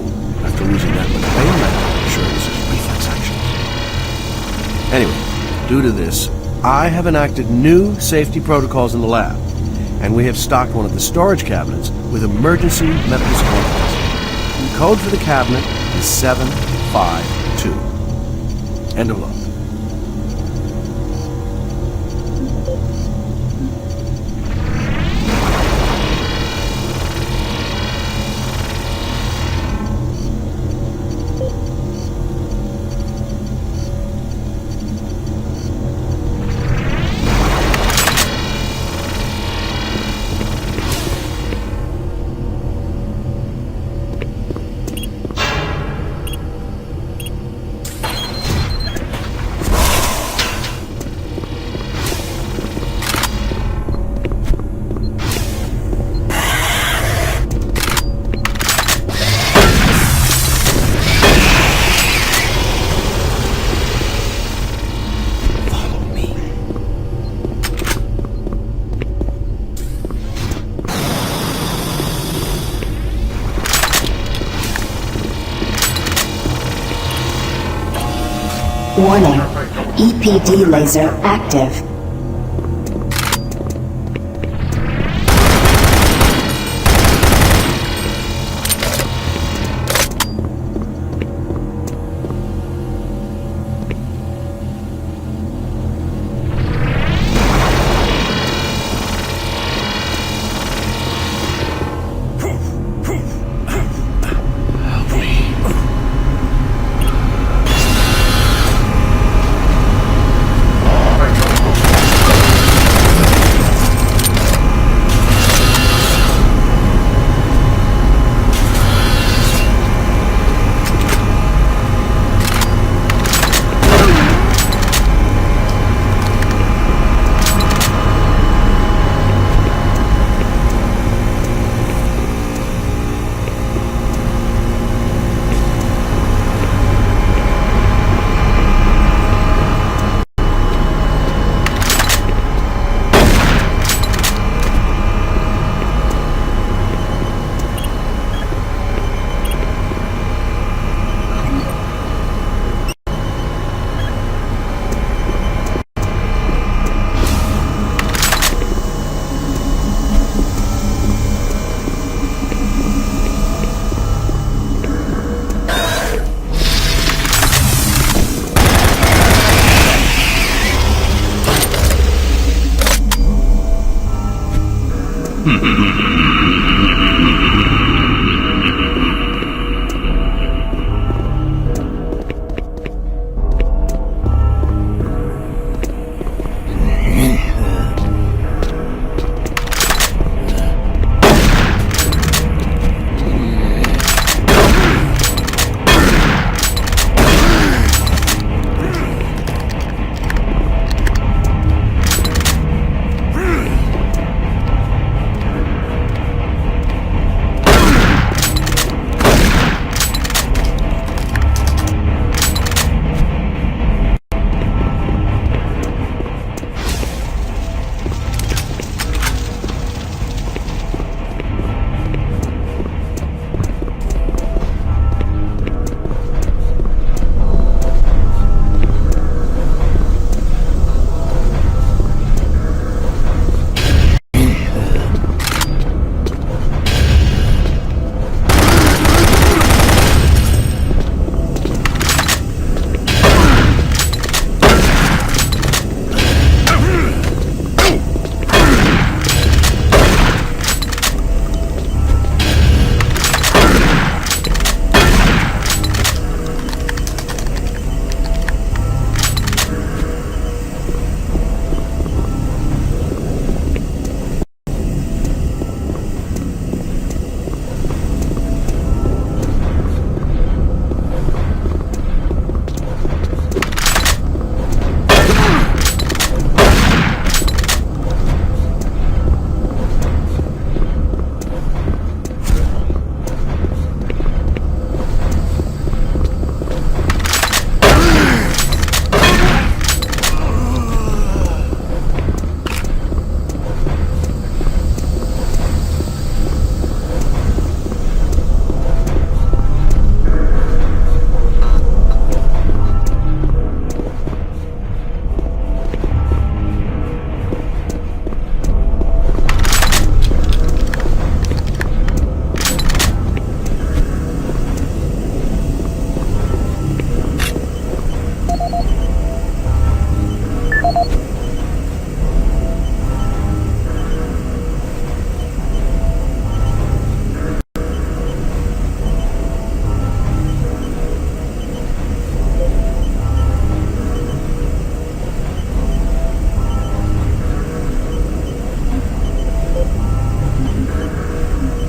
after losing that much brain matter, I'm sure it was his reflex actions. Anyway, due to this, I have enacted new safety protocols in the lab, and we have stocked one of the storage cabinets with emergency medical supplies. The code for the cabinet is 752. End of log. Warning. EPD laser active.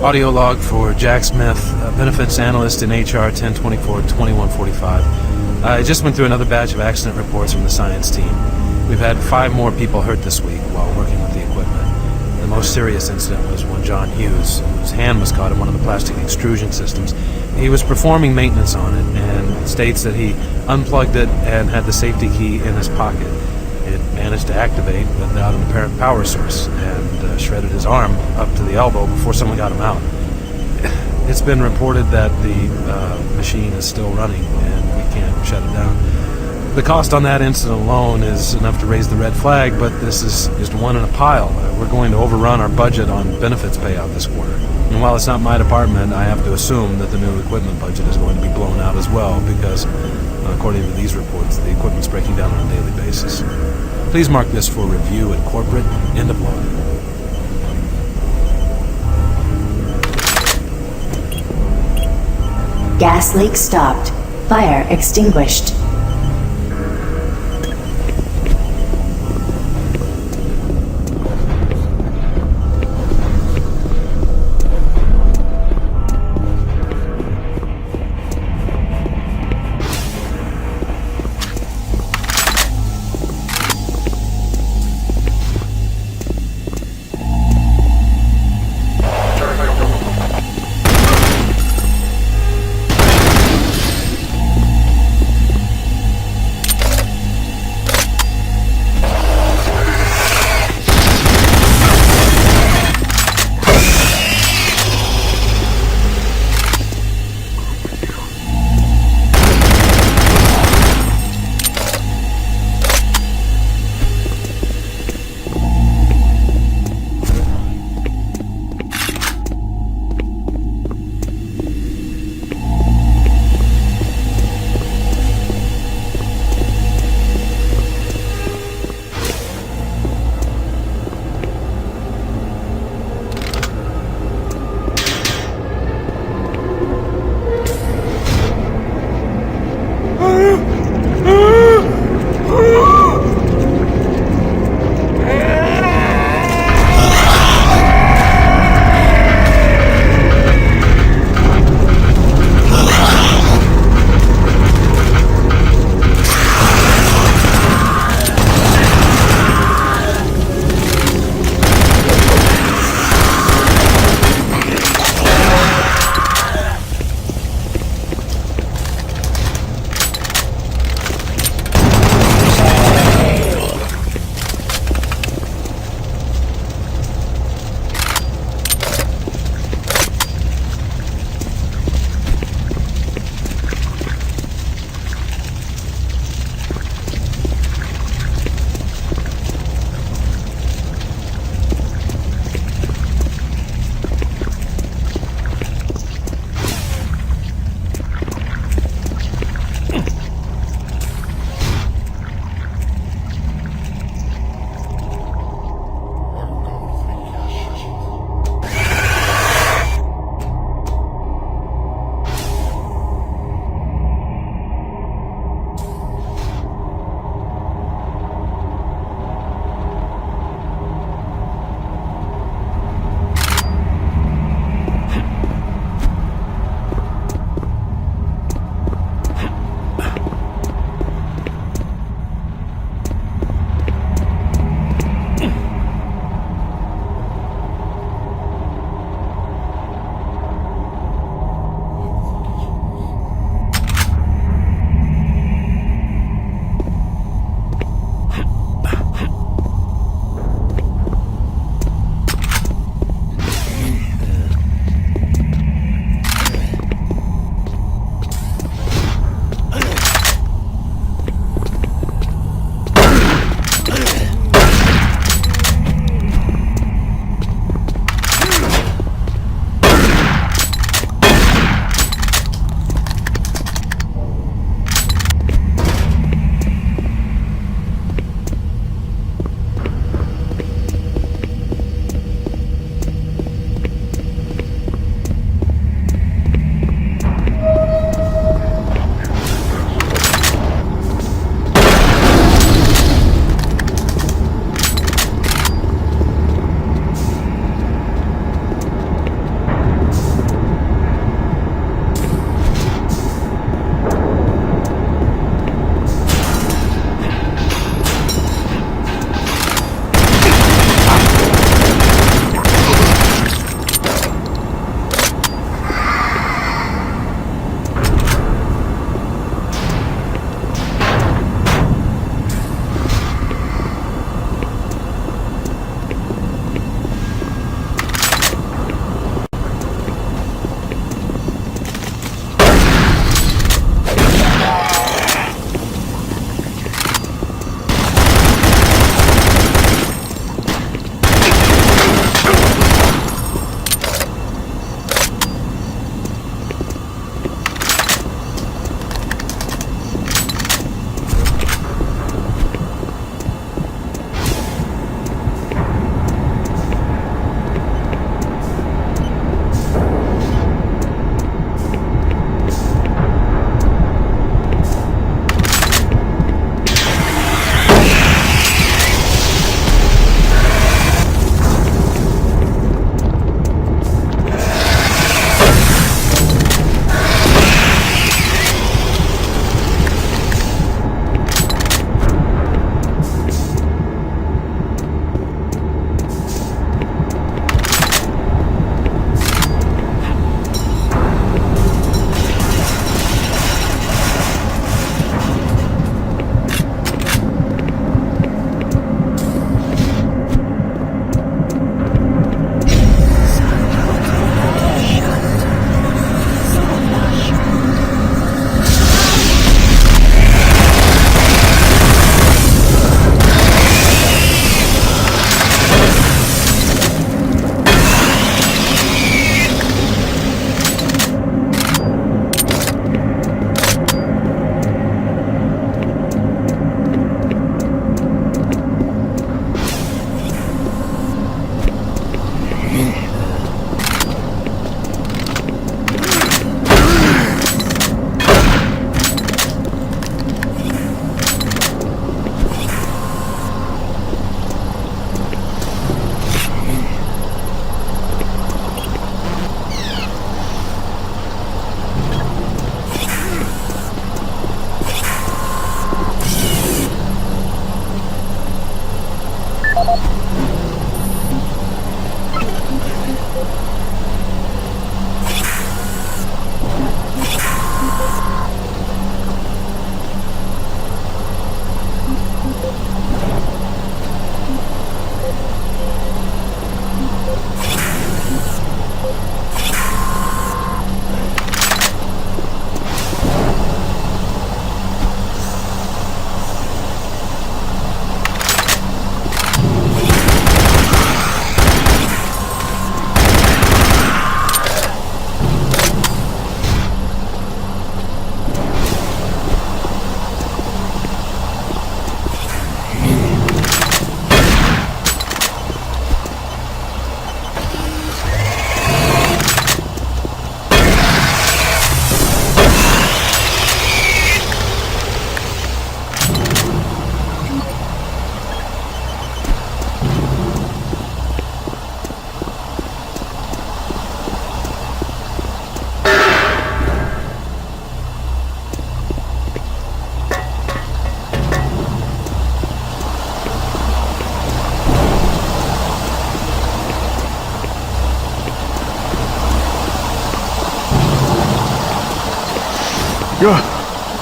Audio log for Jack Smith, benefits analyst in HR 1024-2145. I just went through another batch of accident reports from the science team. We've had 5 more people hurt this week while working with the equipment. The most serious incident was one John Hughes, whose hand was caught in one of the plastic extrusion systems. He was performing maintenance on it and states that he unplugged it and had the safety key in his pocket. It managed to activate without an apparent power source and shredded his arm up to the elbow before someone got him out. It's been reported that the machine is still running and we can't shut it down. The cost on that incident alone is enough to raise the red flag, but this is just one in a pile. We're going to overrun our budget on benefits payout this quarter. And while it's not my department, I have to assume that the new equipment budget is going to be blown out as well, because, according to these reports, the equipment's breaking down on a daily basis. Please mark this for review at corporate. End of log. Gas leak stopped. Fire extinguished.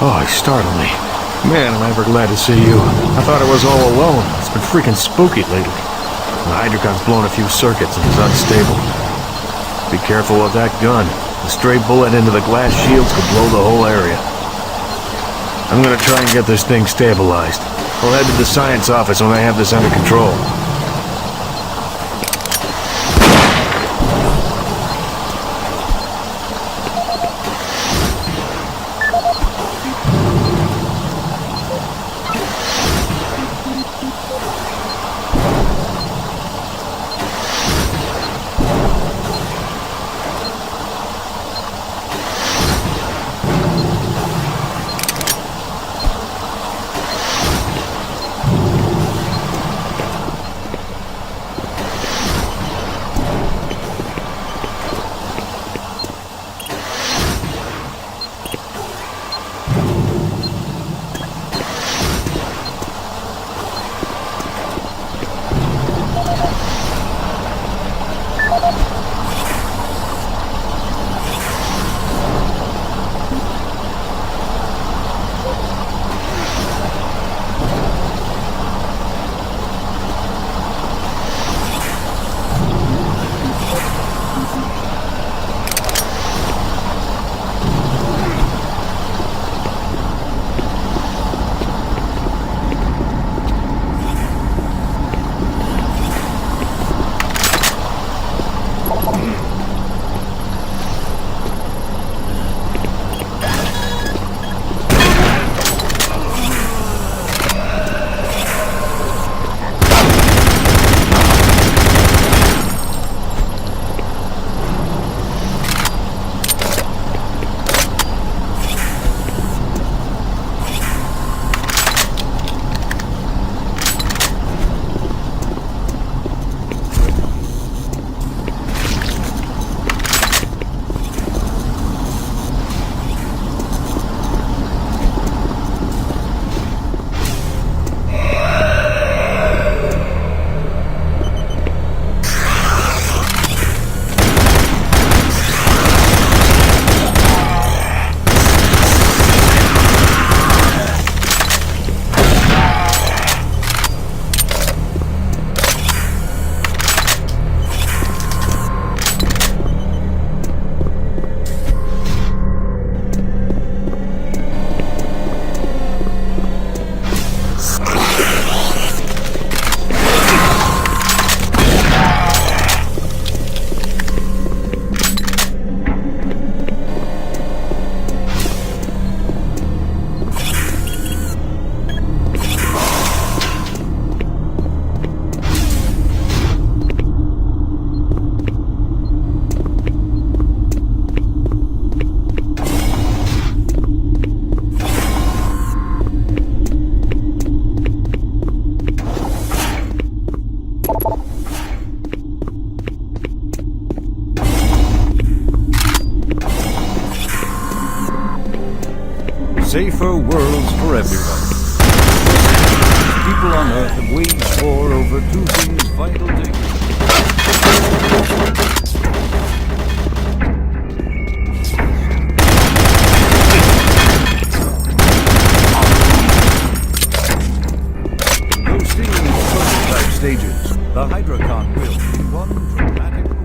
Oh, he startled me. Man, am I ever glad to see you. I thought I was all alone. It's been freaking spooky lately. The hydrocon's blown a few circuits and is unstable. Be careful with that gun. A stray bullet into the glass shields could blow the whole area. I'm gonna try and get this thing stabilized. I'll head to the science office when I have this under control. safer worlds for everyone. People on Earth have waged war over two things vital to... You're seeing prototype stages. The Hydrocon will be one dramatic move.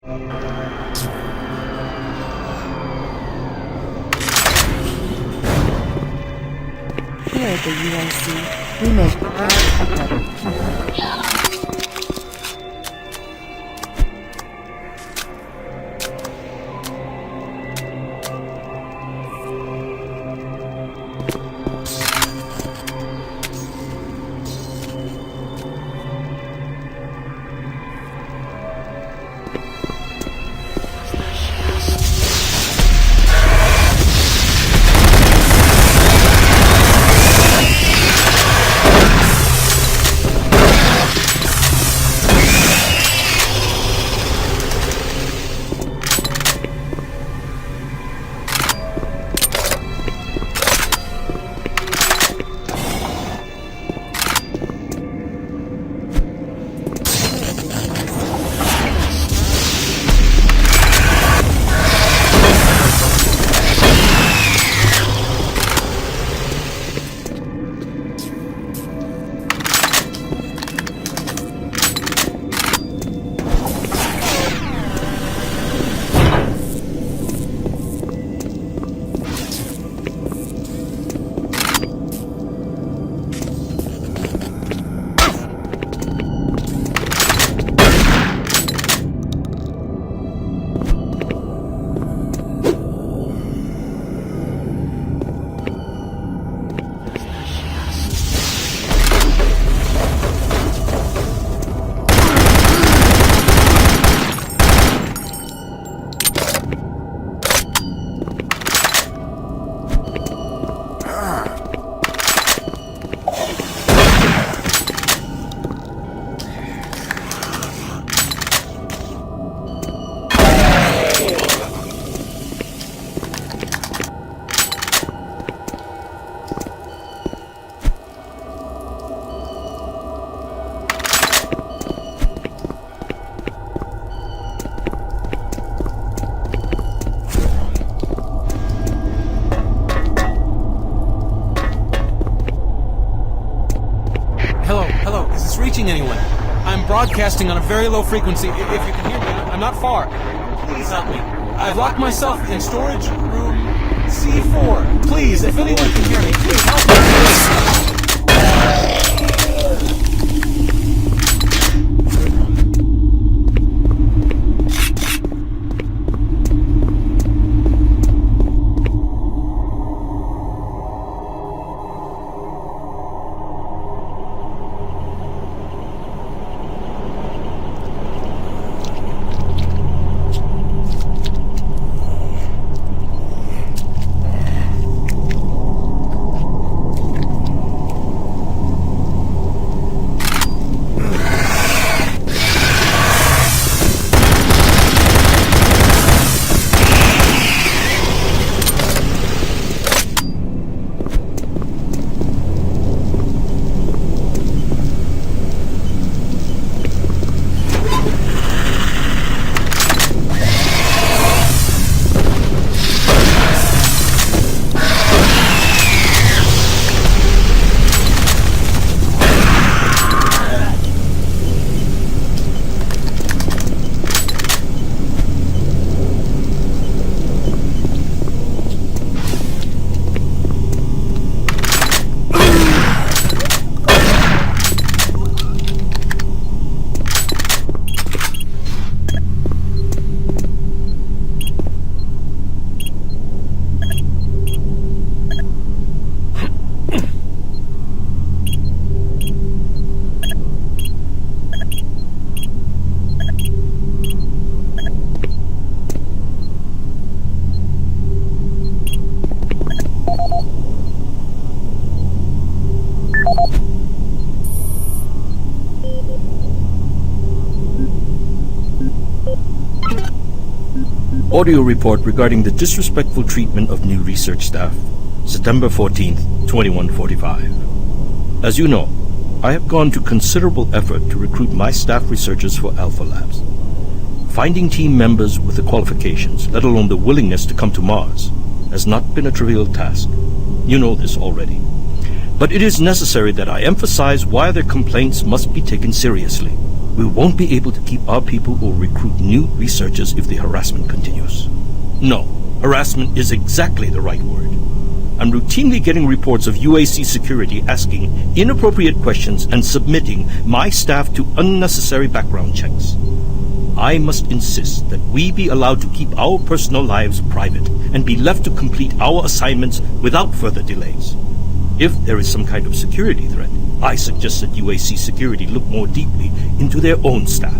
Here at the UAC, we make Anyone. I'm broadcasting on a very low frequency. If you can hear me, I'm not far. Please help me. I've locked myself in storage room C4. Please, if anyone can hear me, please help me. Audio report regarding the disrespectful treatment of new research staff. September 14th, 2145. As you know, I have gone to considerable effort to recruit my staff researchers for Alpha Labs. Finding team members with the qualifications, let alone the willingness to come to Mars, has not been a trivial task. You know this already. But it is necessary that I emphasize why their complaints must be taken seriously. We won't be able to keep our people or recruit new researchers if the harassment continues. No, harassment is exactly the right word. I'm routinely getting reports of UAC security asking inappropriate questions and submitting my staff to unnecessary background checks. I must insist that we be allowed to keep our personal lives private and be left to complete our assignments without further delays. If there is some kind of security threat, I suggest that UAC security look more deeply into their own staff.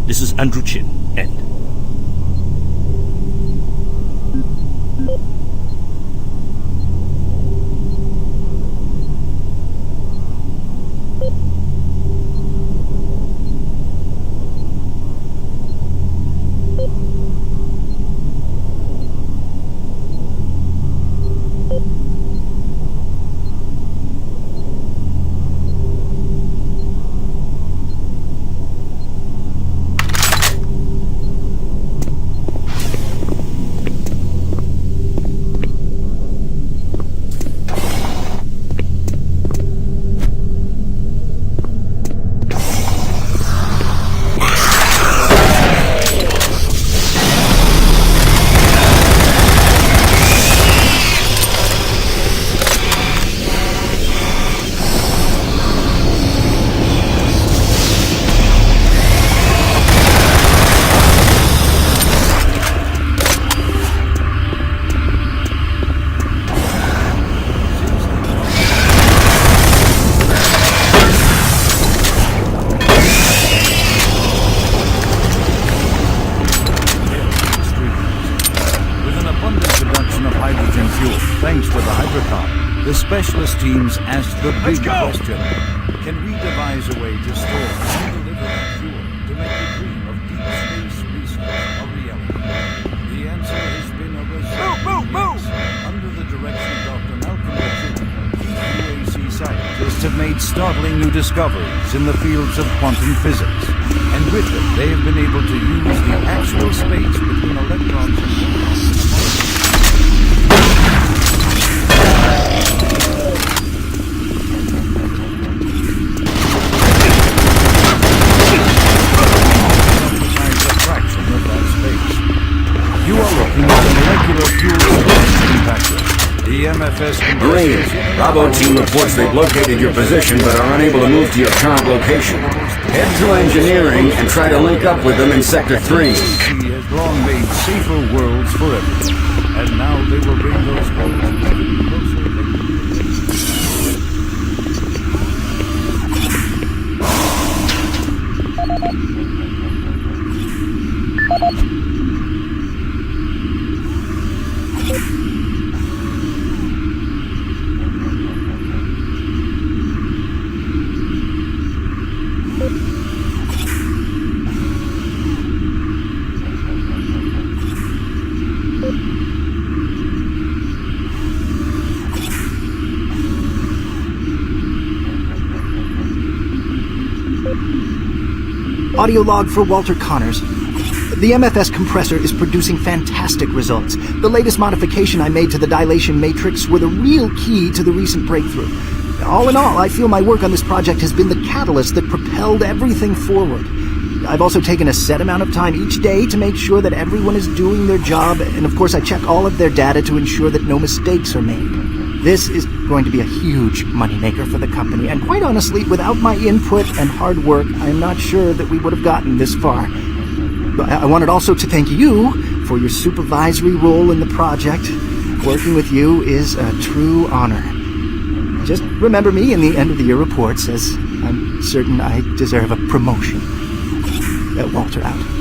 This is Andrew Chin, end. Thanks to the hydrocarbon, the specialist teams asked the big question. Can we devise a way to store and deliver that fuel to make the dream of deep space research a reality? The answer has been a resounding yes. Under the direction of Dr. Malcolm Bachir, UAC scientists have made startling new discoveries in the fields of quantum physics. And with them, they have been able to use the actual space between electrons and protons. Marine, Bravo team reports they've located your position but are unable to move to your current location. Head to engineering and try to link up with them in Sector 3. UAC has long made safer worlds for everyone, and now they will bring those worlds even closer Audio log for Walter Connors. The MFS compressor is producing fantastic results. The latest modification I made to the dilation matrix were the real key to the recent breakthrough. All in all, I feel my work on this project has been the catalyst that propelled everything forward. I've also taken a set amount of time each day to make sure that everyone is doing their job, and of course I check all of their data to ensure that no mistakes are made. This is going to be a huge moneymaker for the company, and quite honestly, without my input and hard work, I'm not sure that we would have gotten this far. I wanted also to thank you for your supervisory role in the project. Working with you is a true honor. Just remember me in the end-of-the-year reports, as I'm certain I deserve a promotion. Walter out.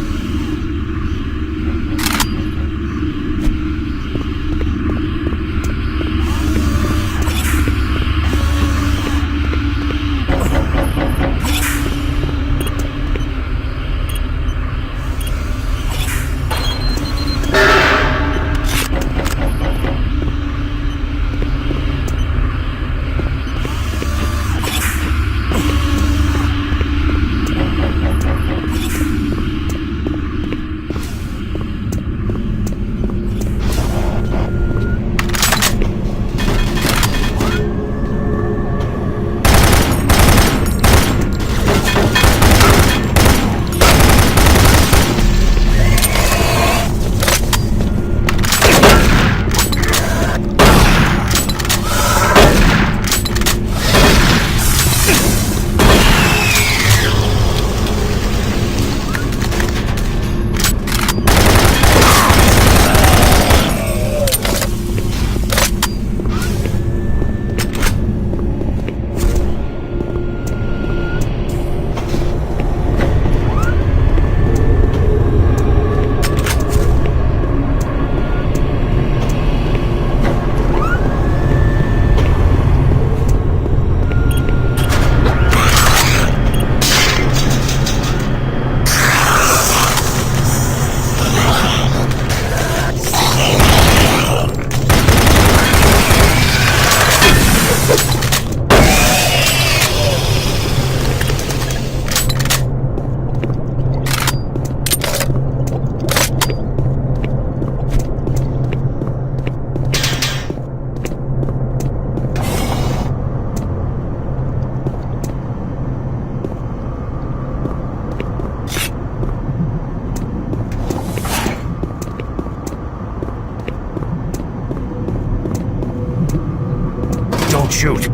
shoot.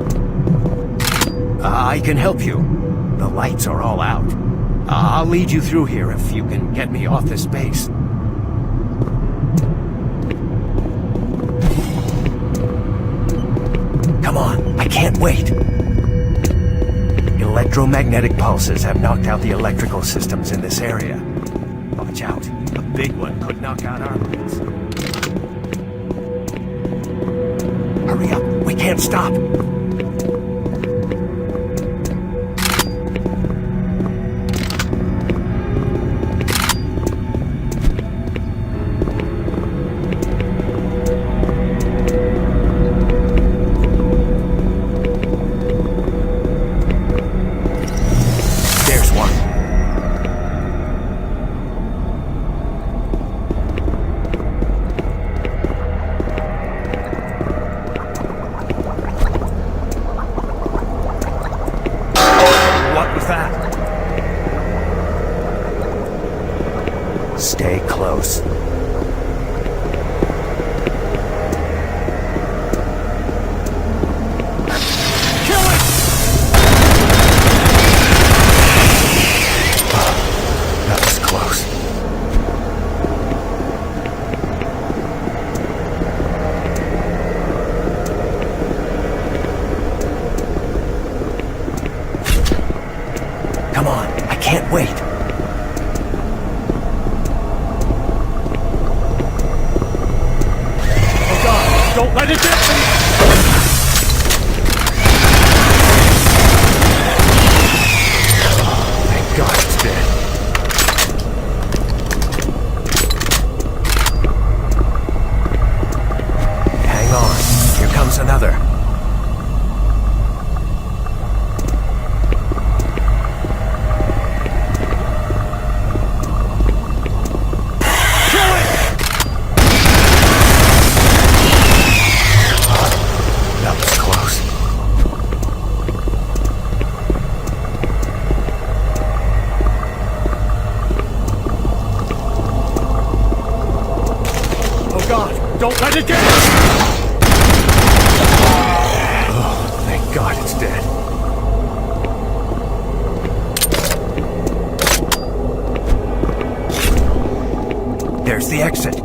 I can help you. The lights are all out. I'll lead you through here if you can get me off this base. Come on, I can't wait. Electromagnetic pulses have knocked out the electrical systems in this area. Watch out, a big one could knock out our lights. Hurry up, we can't stop. Stay close. Kill it! That was close. Come on, I can't wait. Don't let it get me! Thank God it's dead. Hang on. Here comes another. Don't let it get me! Oh, thank God it's dead. There's the exit.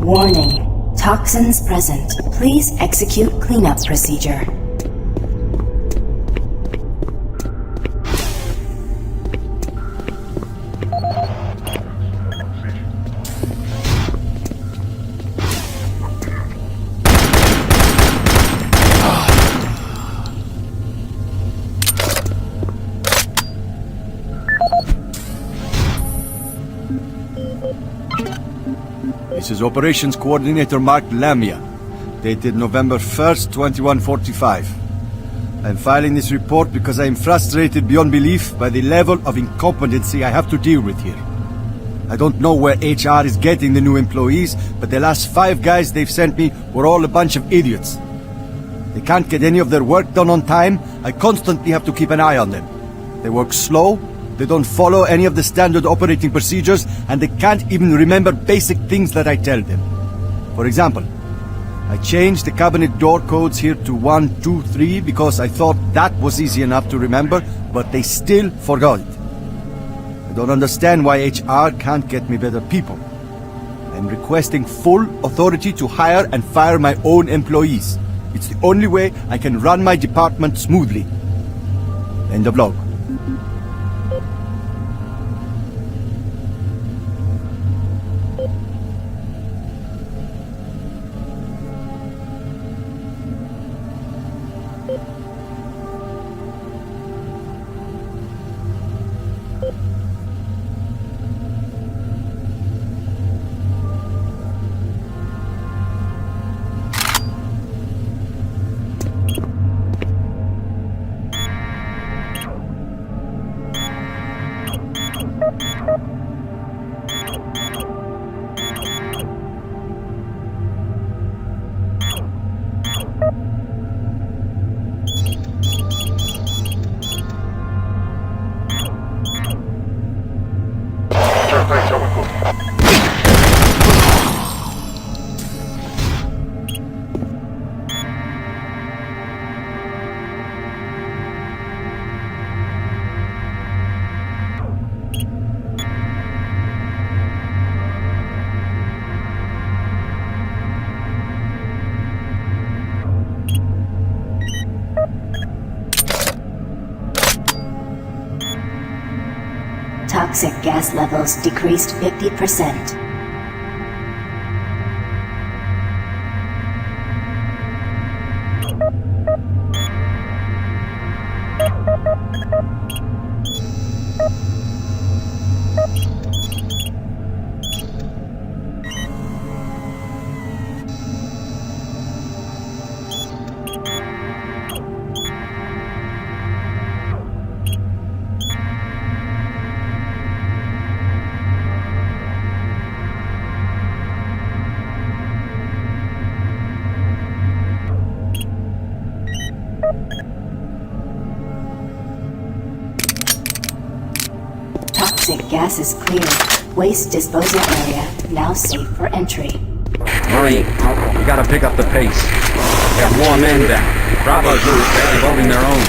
Warning. Toxins present. Please execute cleanup procedure. This is Operations Coordinator Mark Lamia, dated November 1st, 2145. I'm filing this report because I am frustrated beyond belief by the level of incompetency I have to deal with here. I don't know where HR is getting the new employees, but the last 5 guys they've sent me were all a bunch of idiots. They can't get any of their work done on time. I constantly have to keep an eye on them. They work slow, they don't follow any of the standard operating procedures, and they can't even remember basic things that I tell them. For example, I changed the cabinet door codes here to 1, 2, 3 because I thought that was easy enough to remember, but they still forgot it. I don't understand why HR can't get me better people. I'm requesting full authority to hire and fire my own employees. It's the only way I can run my department smoothly. End of log. Toxic gas levels decreased 50%. Toxic gas is cleared. Waste disposal area now safe for entry. Marine, we gotta pick up the pace. We have more men down. Bravo's barely holding their own.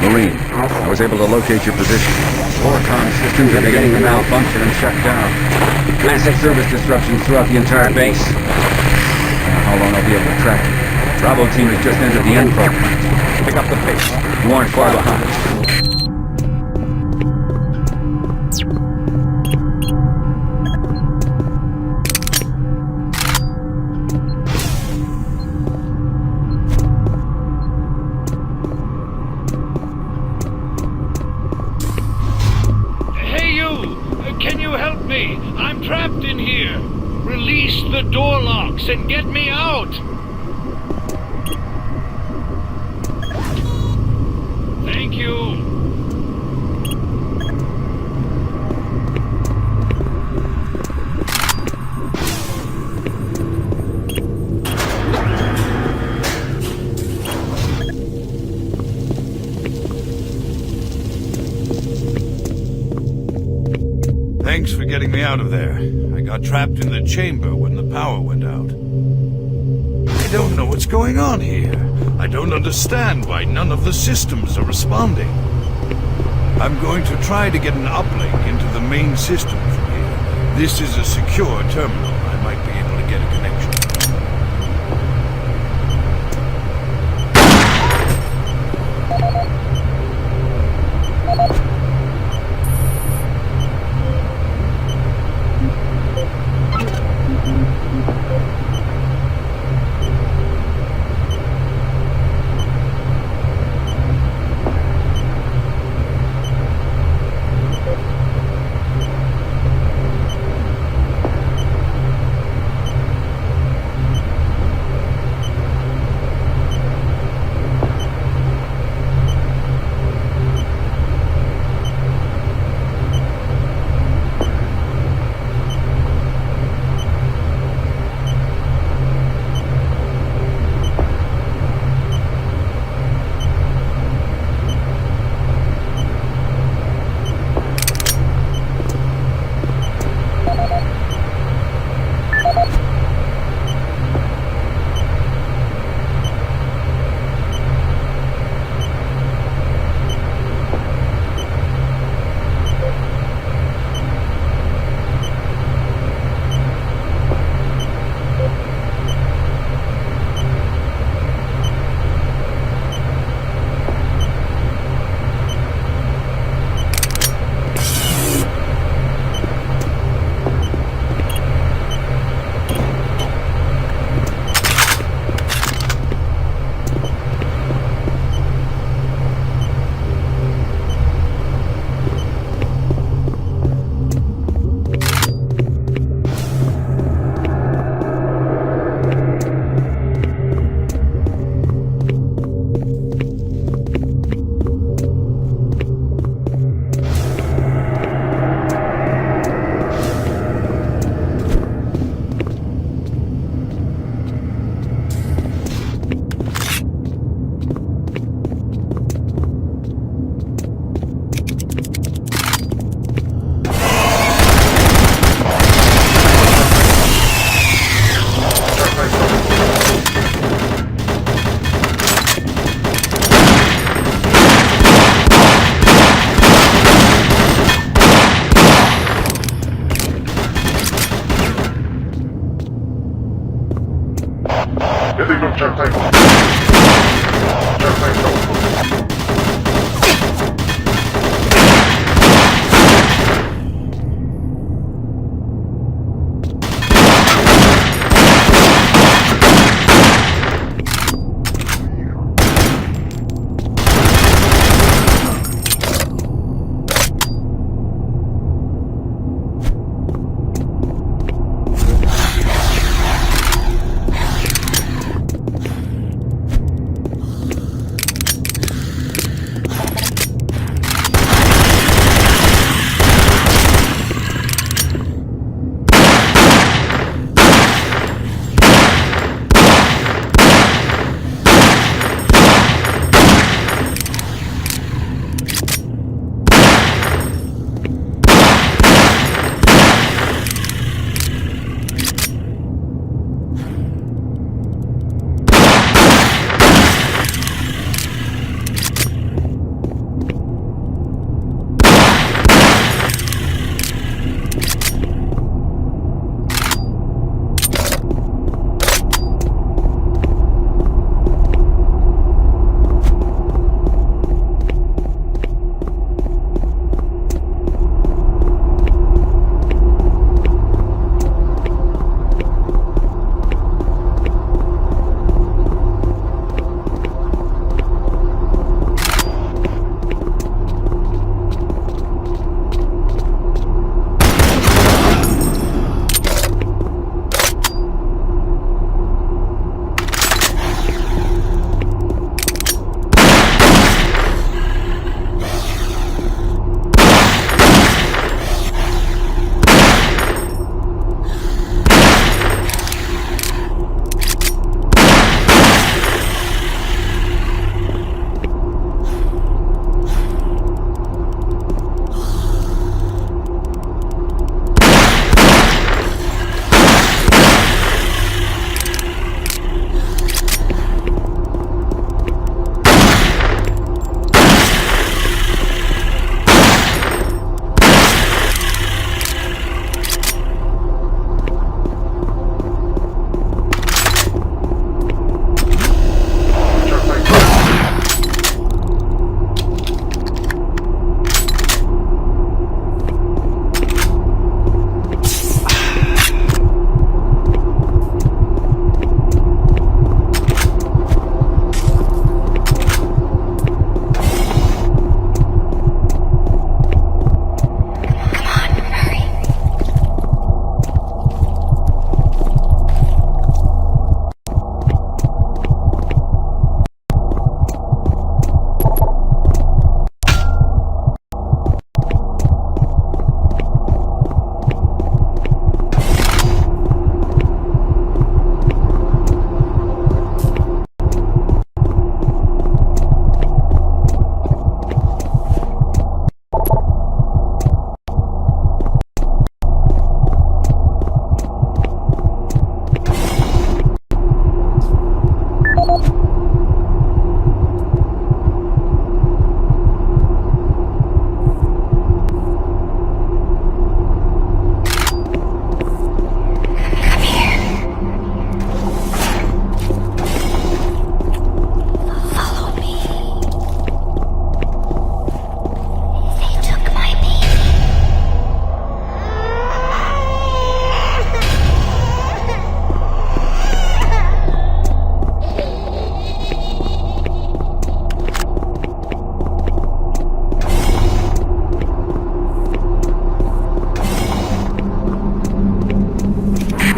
Marine, I was able to locate your position. All comm systems are beginning to malfunction and shut down. Massive service disruptions throughout the entire base. I don't know how long I'll be able to track you. Bravo team has just entered the N-Pro plant. Pick up the pace. You aren't far behind. I'm trapped in here. Release the door locks and get me out. Thank you. Thanks for getting me out of there. I got trapped in the chamber when the power went out. I don't know what's going on here. I don't understand why none of the systems are responding. I'm going to try to get an uplink into the main system from here. This is a secure terminal. I might be able to get a connection.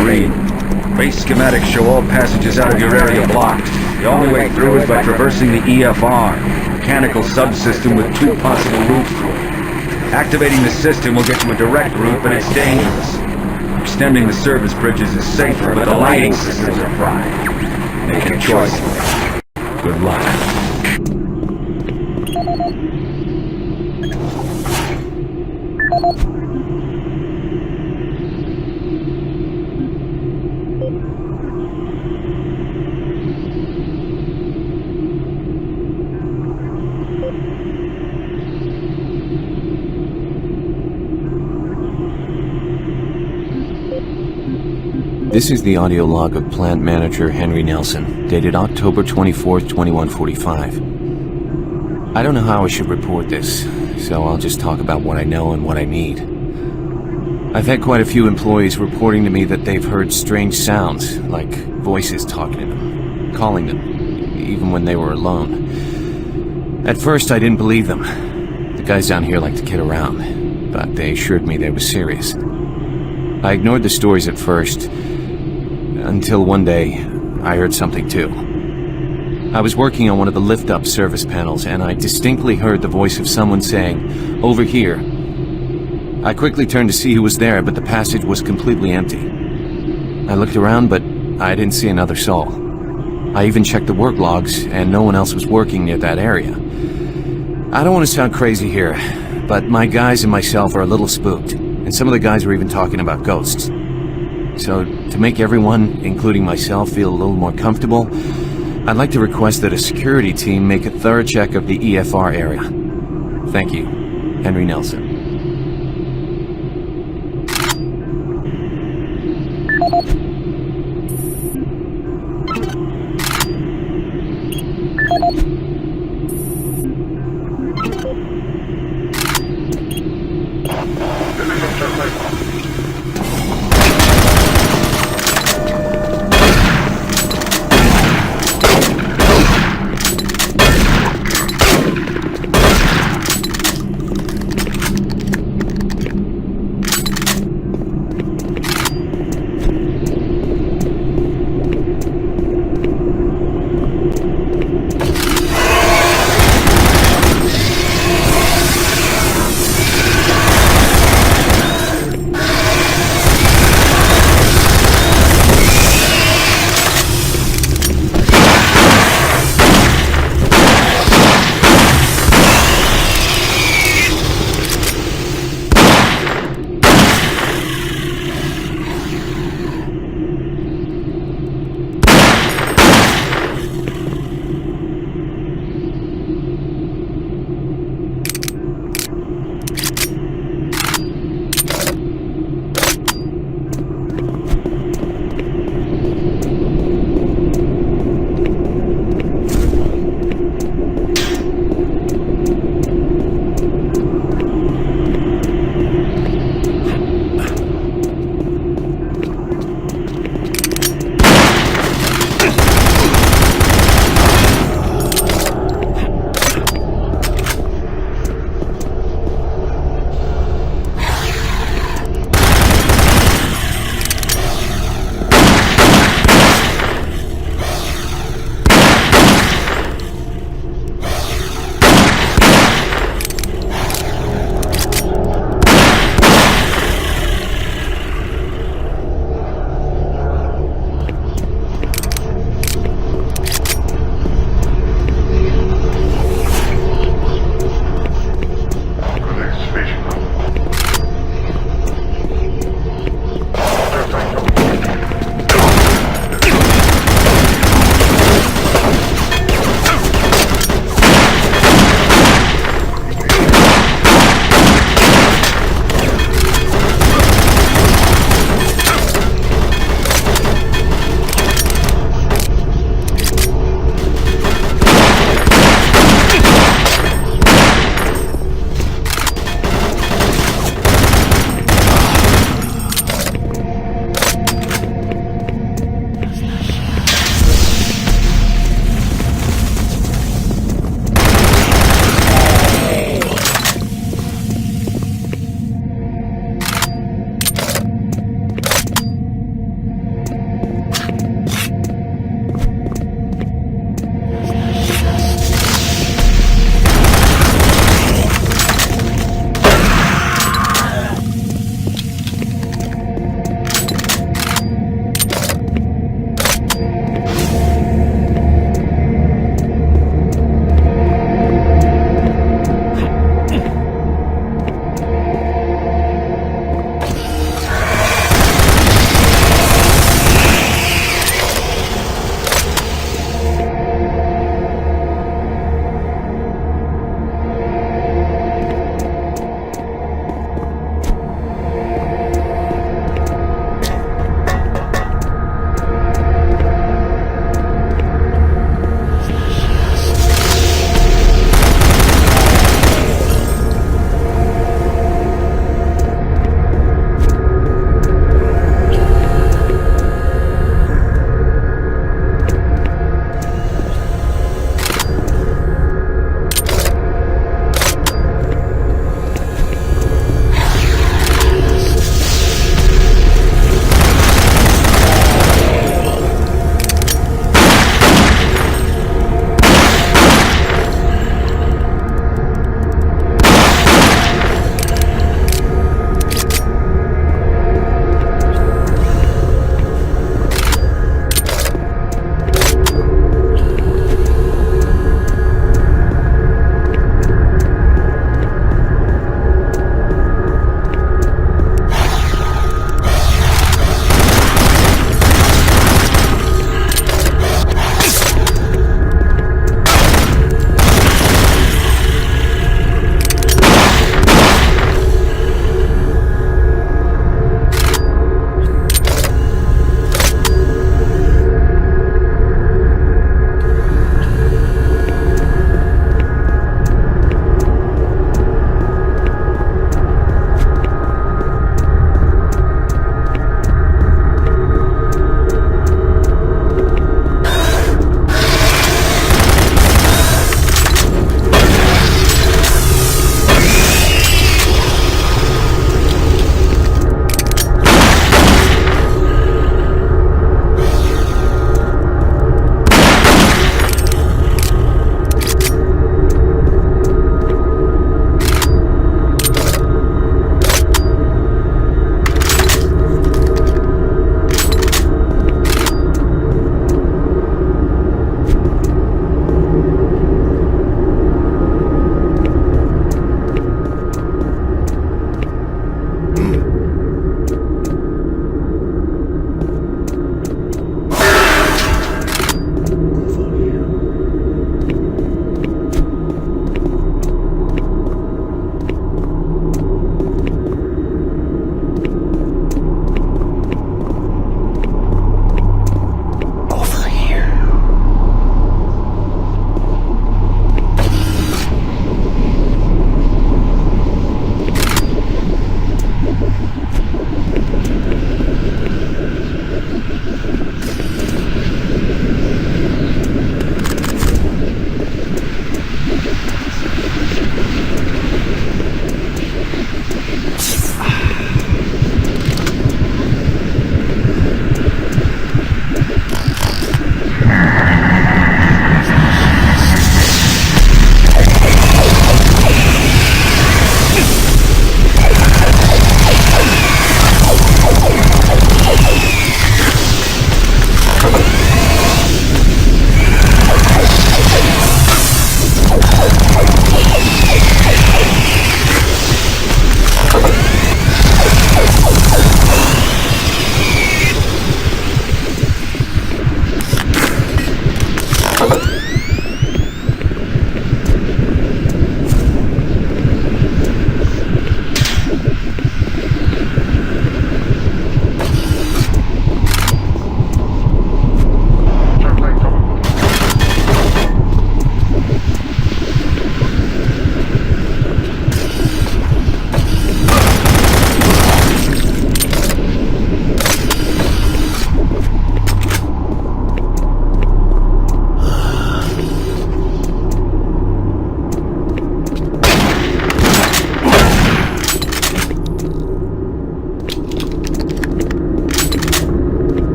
Marine, base schematics show all passages out of your area blocked. The only way through is by traversing the EFR, mechanical subsystem with 2 possible routes through it. Activating the system will get you a direct route, but it's dangerous. Extending the service bridges is safer, but the lighting systems are fried. Make a choice. Good luck. This is the audio log of Plant Manager Henry Nelson, dated October 24th, 2145. I don't know how I should report this, so I'll just talk about what I know and what I need. I've had quite a few employees reporting to me that they've heard strange sounds, like voices talking to them, calling them, even when they were alone. At first, I didn't believe them. The guys down here like to kid around, but they assured me they were serious. I ignored the stories at first, until one day, I heard something too. I was working on one of the lift-up service panels, and I distinctly heard the voice of someone saying, "Over here." I quickly turned to see who was there, but the passage was completely empty. I looked around, but I didn't see another soul. I even checked the work logs, and no one else was working near that area. I don't want to sound crazy here, but my guys and myself are a little spooked, and some of the guys were even talking about ghosts. So, to make everyone, including myself, feel a little more comfortable, I'd like to request that a security team make a thorough check of the EFR area. Thank you, Henry Nelson.